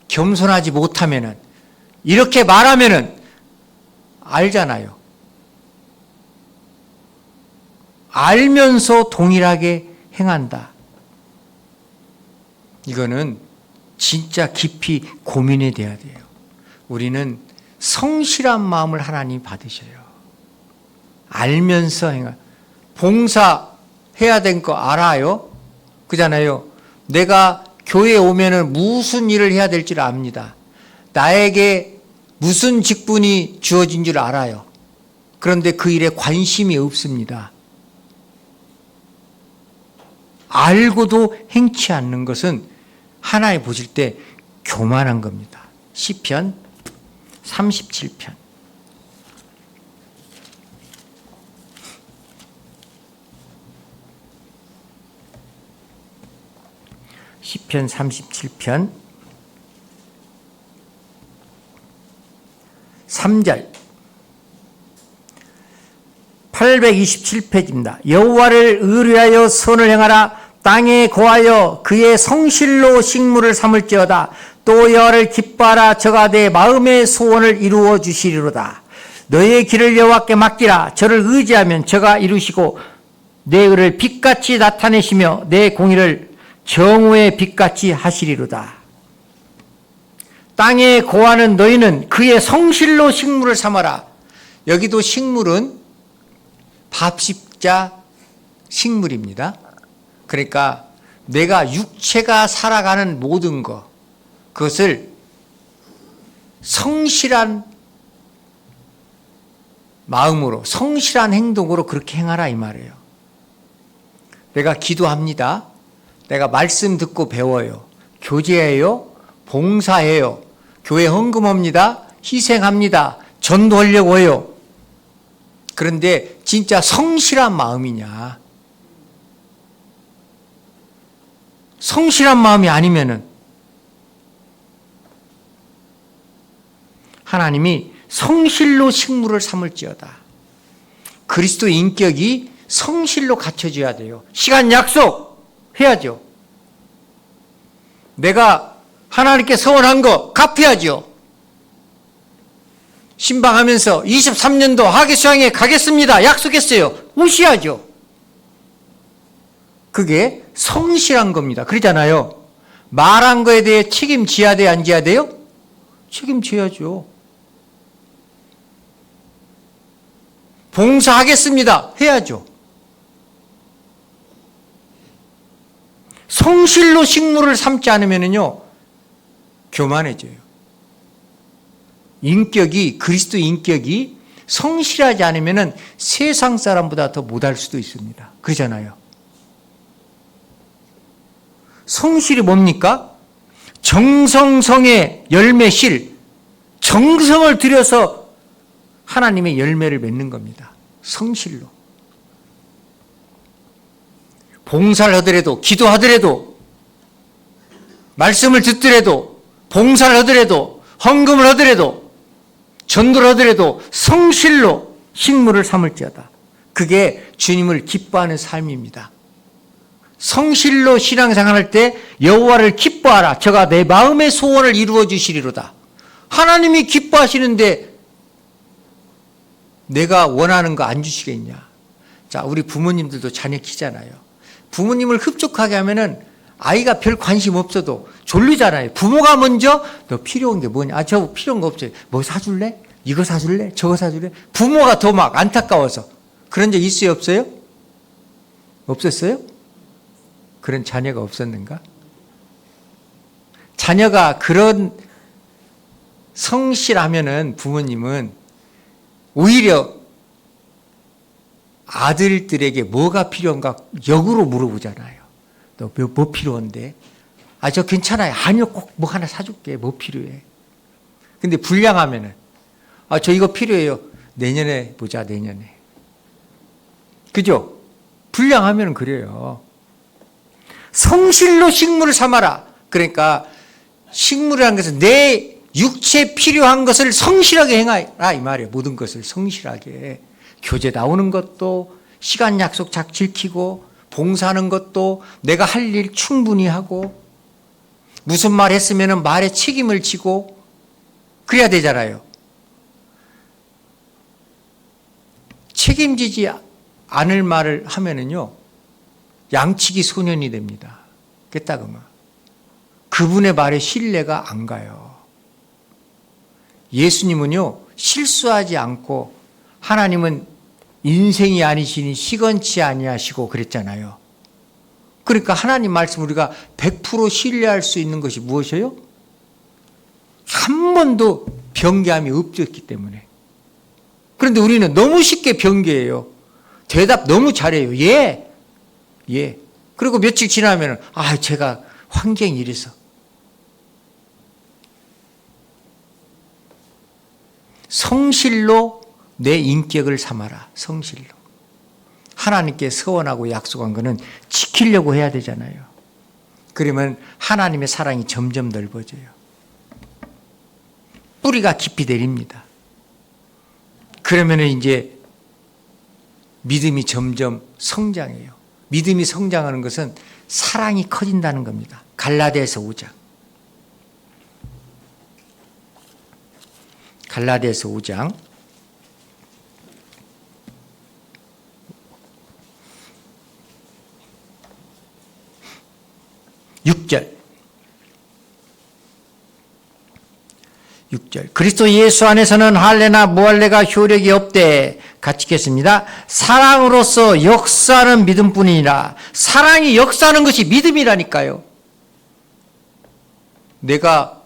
겸손하지 못하면은, 이렇게 말하면은 알잖아요. 알면서 동일하게 행한다. 이거는 진짜 깊이 고민이 돼야 돼요. 우리는 성실한 마음을 하나님 받으셔요. 알면서 행한, 봉사해야 된 거 알아요? 그잖아요. 내가 교회에 오면은 무슨 일을 해야 될 줄 압니다. 나에게 무슨 직분이 주어진 줄 알아요. 그런데 그 일에 관심이 없습니다. 알고도 행치 않는 것은 하나님 보실 때 교만한 겁니다. 시편 37편. 시편 37편 3절 827페이지입니다. 여호와를 의뢰하여 선을 행하라. 땅에 거하여 그의 성실로 식물을 삼을지어다. 또 여호와를 기뻐하라. 저가 내 마음의 소원을 이루어 주시리로다. 너의 길을 여호와께 맡기라. 저를 의지하면 저가 이루시고 내 의를 빛같이 나타내시며 내 공의를 정오의 빛같이 하시리로다. 땅에 거하는 너희는 그의 성실로 식물을 삼아라. 여기도 식물은 밥십자 식물입니다. 그러니까 내가 육체가 살아가는 모든 것, 그것을 성실한 마음으로, 성실한 행동으로 그렇게 행하라 이 말이에요. 내가 기도합니다. 내가 말씀 듣고 배워요. 교제해요. 봉사해요. 교회 헌금합니다. 희생합니다. 전도하려고 해요. 그런데 진짜 성실한 마음이냐? 성실한 마음이 아니면은 하나님이 성실로 식물을 삼을지어다. 그리스도 인격이 성실로 갖춰져야 돼요. 시간 약속 해야죠. 내가 하나님께 서원한 거 갚아야죠. 신방하면서 23년도 하계수양에 가겠습니다. 약속했어요. 오셔야죠. 그게 성실한 겁니다. 그러잖아요. 말한 거에 대해 책임져야 돼요? 안 져야 돼요? 책임져야죠. 봉사하겠습니다. 해야죠. 성실로 식물을 삼지 않으면요, 교만해져요. 인격이, 그리스도 인격이 성실하지 않으면 세상 사람보다 더 못할 수도 있습니다. 그러잖아요. 성실이 뭡니까? 정성성의 열매실, 정성을 들여서 하나님의 열매를 맺는 겁니다. 성실로. 봉사를 하더라도, 기도하더라도, 말씀을 듣더라도, 봉사를 하더라도, 헌금을 하더라도, 전도를 하더라도 성실로 식물을 삼을지어다. 그게 주님을 기뻐하는 삶입니다. 성실로 신앙생활할 때 여호와를 기뻐하라. 저가 내 마음의 소원을 이루어 주시리로다. 하나님이 기뻐하시는데 내가 원하는 거 안 주시겠냐. 자, 우리 부모님들도 자녀 키잖아요. 부모님을 흡족하게 하면은 아이가 별 관심 없어도 졸리잖아요. 부모가 먼저 너 필요한 게 뭐냐? 아, 저 필요한 거 없어요. 뭐 사줄래? 이거 사줄래? 저거 사줄래? 부모가 더 막 안타까워서. 그런 적 있어요? 없어요? 없었어요? 그런 자녀가 없었는가? 자녀가 그런 성실하면은 부모님은 오히려 아들들에게 뭐가 필요한가 역으로 물어보잖아요. 너 뭐 필요한데? 아, 저 괜찮아요. 아니요, 꼭 뭐 하나 사줄게. 뭐 필요해? 근데 불량하면은, 아, 저 이거 필요해요. 내년에 보자, 내년에. 그죠? 불량하면은 그래요. 성실로 식물을 삼아라. 그러니까 식물이라는 것은 내 육체에 필요한 것을 성실하게 행하라 이 말이에요. 모든 것을 성실하게. 교제 나오는 것도 시간 약속 잘 지키고, 봉사하는 것도 내가 할 일 충분히 하고, 무슨 말 했으면 말에 책임을 지고 그래야 되잖아요. 책임지지 않을 말을 하면은요, 양치기 소년이 됩니다. 깨따그마. 그분의 말에 신뢰가 안 가요. 예수님은요, 실수하지 않고, 하나님은 인생이 아니시니 시건치 아니하시고 그랬잖아요. 그러니까 하나님 말씀 우리가 100% 신뢰할 수 있는 것이 무엇이에요? 한 번도 변개함이 없었기 때문에. 그런데 우리는 너무 쉽게 변개해요. 대답 너무 잘해요. 예. 예. 그리고 며칠 지나면, 아, 제가 환경이 이래서. 성실로 내 인격을 삼아라. 성실로. 하나님께 서원하고 약속한 것은 지키려고 해야 되잖아요. 그러면 하나님의 사랑이 점점 넓어져요. 뿌리가 깊이 내립니다. 그러면 이제 믿음이 점점 성장해요. 믿음이 성장하는 것은 사랑이 커진다는 겁니다. 갈라디아서 5장. 갈라디아서 5장. 6절. 그리스도 예수 안에서는 할례나 무할례가 효력이 없되, 같이 읽겠습니다. 사랑으로서 역사하는 믿음뿐이니라. 사랑이 역사하는 것이 믿음이라니까요. 내가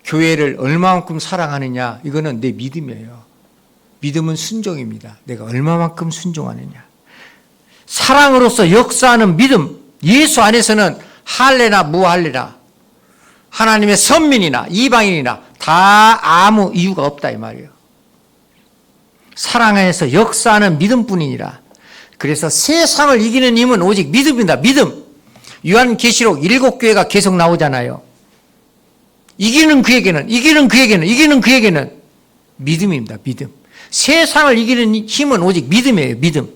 교회를 얼마만큼 사랑하느냐, 이거는 내 믿음이에요. 믿음은 순종입니다. 내가 얼마만큼 순종하느냐. 사랑으로서 역사하는 믿음. 예수 안에서는 할례나 무할례나 하나님의 선민이나 이방인이나 다 아무 이유가 없다 이 말이에요. 사랑 안에서 역사하는 믿음뿐이니라. 그래서 세상을 이기는 힘은 오직 믿음이다. 믿음. 요한계시록 7교회가 계속 나오잖아요. 이기는 그에게는 믿음입니다. 믿음. 세상을 이기는 힘은 오직 믿음이에요. 믿음.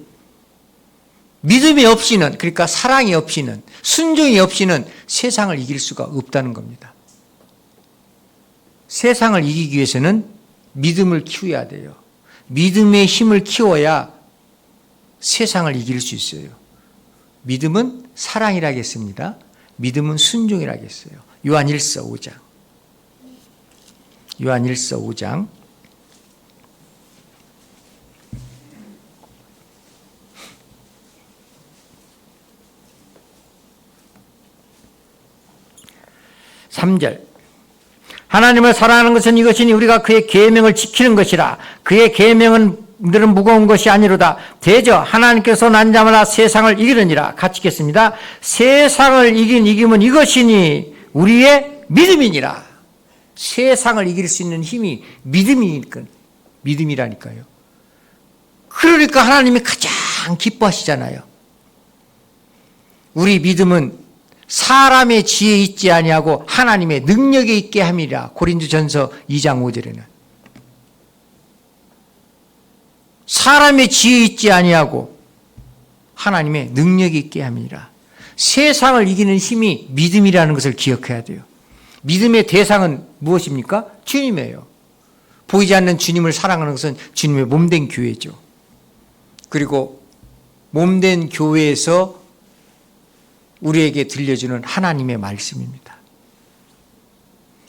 믿음이 없이는, 그러니까 사랑이 없이는, 순종이 없이는 세상을 이길 수가 없다는 겁니다. 세상을 이기기 위해서는 믿음을 키워야 돼요. 믿음의 힘을 키워야 세상을 이길 수 있어요. 믿음은 사랑이라겠습니다. 믿음은 순종이라겠어요. 요한일서 5장. 요한일서 5장. (3절) 하나님을 사랑하는 것은 이것이니 우리가 그의 계명을 지키는 것이라. 그의 계명은 들은 무거운 것이 아니로다. 대저 하나님께서 난 자마다 세상을 이기느니라. 같이 읽겠습니다. 세상을 이긴 이김은 이것이니 우리의 믿음이니라. 세상을 이길 수 있는 힘이 믿음이라니까요. 그러니까 하나님이 가장 기뻐하시잖아요. 우리 믿음은 사람의 지혜에 있지 아니하고 하나님의 능력에 있게 함이라. 고린도전서 2장 5절에는 사람의 지혜에 있지 아니하고 하나님의 능력에 있게 함이라. 세상을 이기는 힘이 믿음이라는 것을 기억해야 돼요. 믿음의 대상은 무엇입니까? 주님이에요. 보이지 않는 주님을 사랑하는 것은 주님의 몸된 교회죠. 그리고 몸된 교회에서 우리에게 들려주는 하나님의 말씀입니다.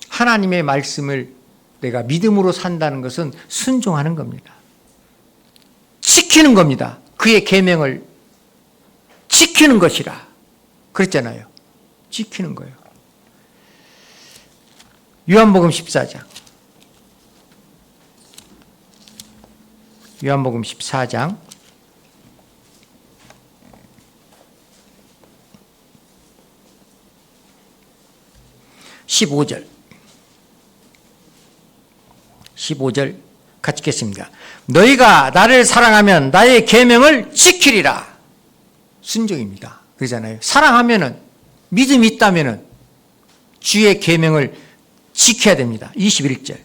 하나님의 말씀을 내가 믿음으로 산다는 것은 순종하는 겁니다. 지키는 겁니다. 그의 계명을 지키는 것이라 그랬잖아요. 지키는 거예요. 요한복음 14장. 요한복음 14장 15절 같이 읽겠습니다. 너희가 나를 사랑하면 나의 계명을 지키리라. 순종입니다. 그러잖아요. 사랑하면은, 믿음이 있다면은 주의 계명을 지켜야 됩니다. 21절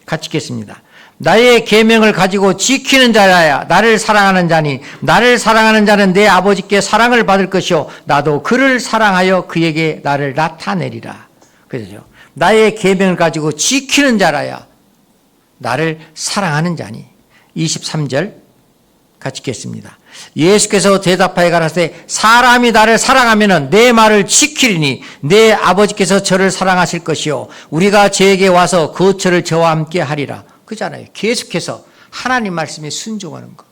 같이 읽겠습니다. 나의 계명을 가지고 지키는 자라야 나를 사랑하는 자니 나를 사랑하는 자는 내 아버지께 사랑을 받을 것이요 나도 그를 사랑하여 그에게 나를 나타내리라. 그렇죠. 나의 계명을 가지고 지키는 자라야 나를 사랑하는 자니. 23절 같이 읽겠습니다. 예수께서 대답하여 가라사대 사람이 나를 사랑하면 내 말을 지키리니 내 아버지께서 저를 사랑하실 것이요 우리가 저에게 와서 거처를 저와 함께 하리라. 그잖아요. 계속해서 하나님 말씀에 순종하는 것.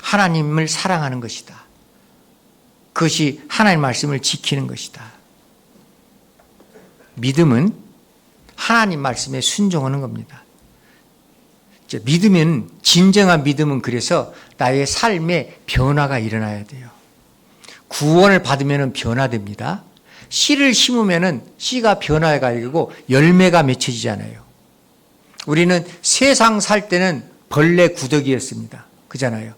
하나님을 사랑하는 것이다. 그것이 하나님 말씀을 지키는 것이다. 믿음은 하나님 말씀에 순종하는 겁니다. 믿으면, 진정한 믿음은 그래서 나의 삶에 변화가 일어나야 돼요. 구원을 받으면 변화됩니다. 씨를 심으면 씨가 변화해가지고 열매가 맺혀지잖아요. 우리는 세상 살 때는 벌레 구더기였습니다. 그잖아요.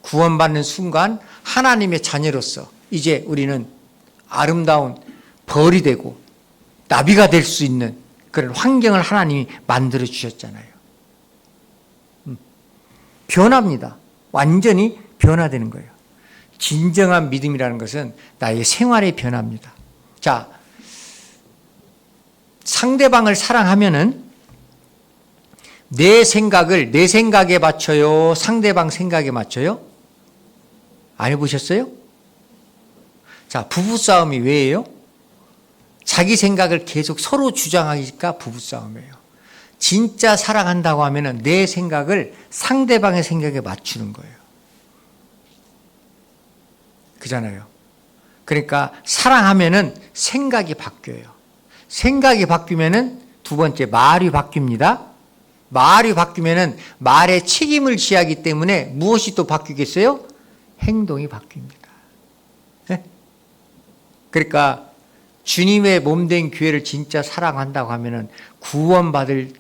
구원받는 순간 하나님의 자녀로서 이제 우리는 아름다운 벌이 되고 나비가 될 수 있는 그런 환경을 하나님이 만들어 주셨잖아요. 변합니다. 완전히 변화되는 거예요. 진정한 믿음이라는 것은 나의 생활의 변화입니다. 자, 상대방을 사랑하면은 내 생각을 내 생각에 맞춰요? 상대방 생각에 맞춰요? 안 해보셨어요? 자, 부부싸움이 왜예요? 자기 생각을 계속 서로 주장하니까 부부싸움이에요. 진짜 사랑한다고 하면은 내 생각을 상대방의 생각에 맞추는 거예요. 그잖아요. 그러니까 사랑하면은 생각이 바뀌어요. 생각이 바뀌면은 두 번째 말이 바뀝니다. 말이 바뀌면은 말에 책임을 지어야 하기 때문에 무엇이 또 바뀌겠어요? 행동이 바뀝니다. 네? 그러니까 주님의 몸된 교회를 진짜 사랑한다고 하면은 구원받기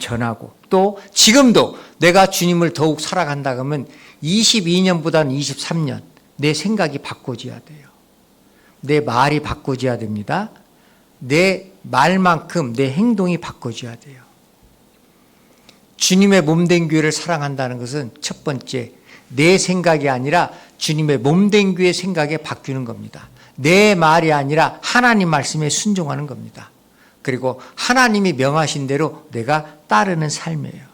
전하고 또 지금도 내가 주님을 더욱 사랑한다고 하면 22년보다는 23년 내 생각이 바꿔져야 돼요. 내 말이 바꿔져야 됩니다. 내 말만큼 내 행동이 바꿔져야 돼요. 주님의 몸된 교회를 사랑한다는 것은 첫 번째 내 생각이 아니라 주님의 몸된 교회의 생각에 바뀌는 겁니다. 내 말이 아니라 하나님 말씀에 순종하는 겁니다. 그리고 하나님이 명하신 대로 내가 따르는 삶이에요.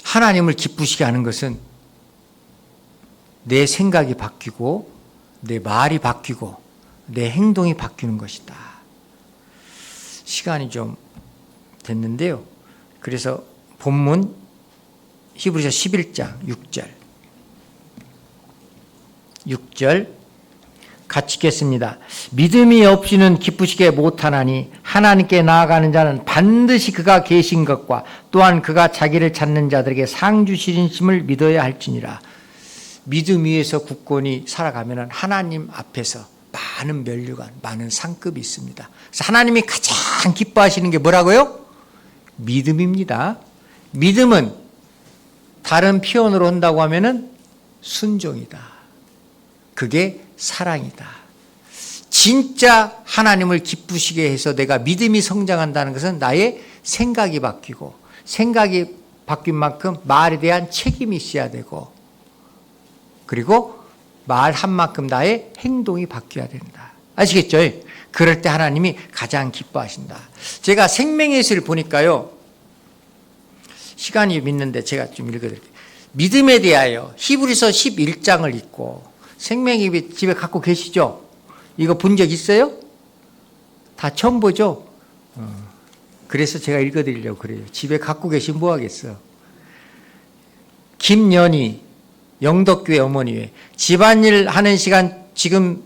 하나님을 기쁘시게 하는 것은 내 생각이 바뀌고 내 말이 바뀌고 내 행동이 바뀌는 것이다. 시간이 좀 됐는데요. 그래서 본문 히브리서 11장 6절 같이 읽겠습니다. 믿음이 없이는 기쁘시게 못하나니 하나님께 나아가는 자는 반드시 그가 계신 것과 또한 그가 자기를 찾는 자들에게 상 주시심을 믿어야 할지니라. 믿음 위에서 굳건히 살아가면 하나님 앞에서 많은 면류관, 많은 상급이 있습니다. 그래서 하나님이 가장 기뻐하시는 게 뭐라고요? 믿음입니다. 믿음은 다른 표현으로 한다고 하면은 순종이다. 그게 사랑이다. 진짜 하나님을 기쁘시게 해서 내가 믿음이 성장한다는 것은 나의 생각이 바뀌고 생각이 바뀐 만큼 말에 대한 책임이 있어야 되고 그리고 말한 만큼 나의 행동이 바뀌어야 된다. 아시겠죠? 그럴 때 하나님이 가장 기뻐하신다. 제가 생명예수를 보니까요. 시간이 있는데 제가 좀 읽어드릴게요. 믿음에 대하여 히브리서 11장을 읽고 생명예배 집에 갖고 계시죠? 이거 본 적 있어요? 다 처음 보죠? 그래서 제가 읽어드리려고 그래요. 집에 갖고 계시면 뭐 하겠어? 김연희 영덕교회 어머니회 집안일 하는 시간 지금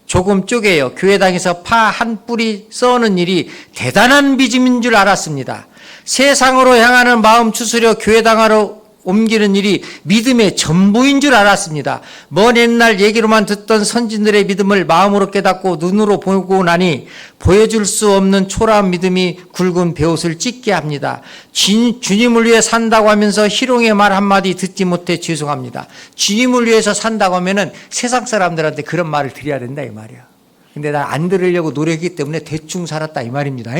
조금 쪼개요. 교회당에서 파 한 뿌리 써는 일이 대단한 믿음인 줄 알았습니다. 세상으로 향하는 마음 추스려 교회당으로 옮기는 일이 믿음의 전부인 줄 알았습니다. 먼 옛날 얘기로만 듣던 선진들의 믿음을 마음으로 깨닫고 눈으로 보고 나니 보여줄 수 없는 초라한 믿음이 굵은 베옷을 찢게 합니다. 주님을 위해 산다고 하면서 희롱의 말 한마디 듣지 못해 죄송합니다. 주님을 위해서 산다고 하면은 세상 사람들한테 그런 말을 드려야 된다 이 말이야. 근데 나 안 들으려고 노력했기 때문에 대충 살았다 이 말입니다.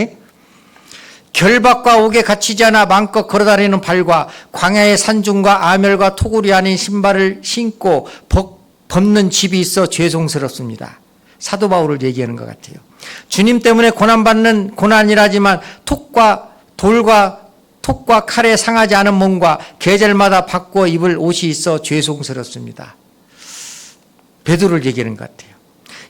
결박과 옥에 갇히지 않아 마음껏 걸어다니는 발과 광야의 산중과 아멸과 토굴이 아닌 신발을 신고 벗는 집이 있어 죄송스럽습니다. 사도 바울을 얘기하는 것 같아요. 주님 때문에 고난받는 고난이라지만 돌과 톡과 칼에 상하지 않은 몸과 계절마다 바꿔 입을 옷이 있어 죄송스럽습니다. 베드로를 얘기하는 것 같아요.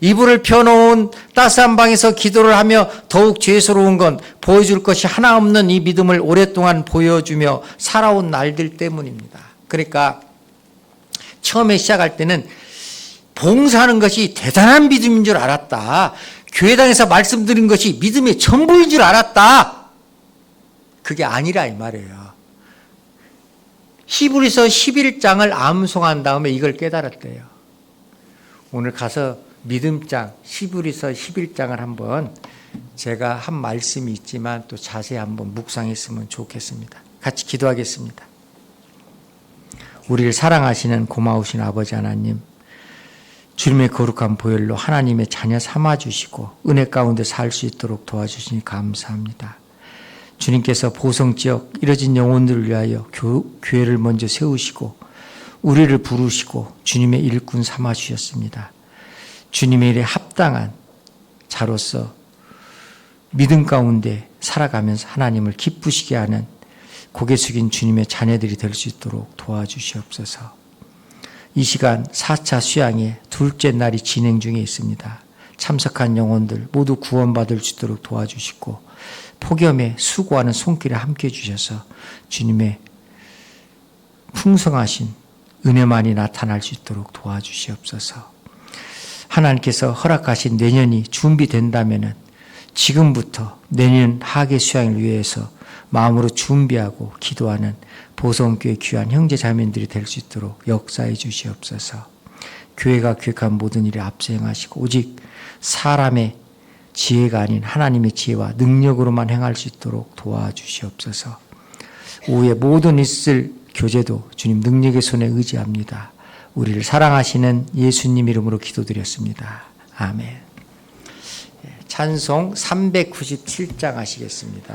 이불을 펴놓은 따스한 방에서 기도를 하며 더욱 죄스러운 건 보여줄 것이 하나 없는 이 믿음을 오랫동안 보여주며 살아온 날들 때문입니다. 그러니까 처음에 시작할 때는 봉사하는 것이 대단한 믿음인 줄 알았다. 교회당에서 말씀드린 것이 믿음의 전부인 줄 알았다. 그게 아니라 이 말이에요. 히브리서 11장을 암송한 다음에 이걸 깨달았대요. 오늘 가서 믿음장 히브리서 11장을 한번 제가 한 말씀이 있지만 또 자세히 한번 묵상했으면 좋겠습니다. 같이 기도하겠습니다. 우리를 사랑하시는 고마우신 아버지 하나님, 주님의 거룩한 보혈로 하나님의 자녀 삼아주시고 은혜 가운데 살 수 있도록 도와주시니 감사합니다. 주님께서 보성지역 이뤄진 영혼들을 위하여 교회를 먼저 세우시고 우리를 부르시고 주님의 일꾼 삼아주셨습니다. 주님의 일에 합당한 자로서 믿음 가운데 살아가면서 하나님을 기쁘시게 하는 고개 숙인 주님의 자녀들이 될 수 있도록 도와주시옵소서. 이 시간 4차 수양의 둘째 날이 진행 중에 있습니다. 참석한 영혼들 모두 구원받을 수 있도록 도와주시고 폭염에 수고하는 손길에 함께 해주셔서 주님의 풍성하신 은혜만이 나타날 수 있도록 도와주시옵소서. 하나님께서 허락하신 내년이 준비된다면 지금부터 내년 하계 수양을 위해서 마음으로 준비하고 기도하는 보성교회 귀한 형제 자매들이 될 수 있도록 역사해 주시옵소서. 교회가 계획한 모든 일에 앞서 행하시고 오직 사람의 지혜가 아닌 하나님의 지혜와 능력으로만 행할 수 있도록 도와주시옵소서. 오후에 모든 있을 교제도 주님 능력의 손에 의지합니다. 우리를 사랑하시는 예수님 이름으로 기도드렸습니다. 아멘. 찬송 397장 하시겠습니다.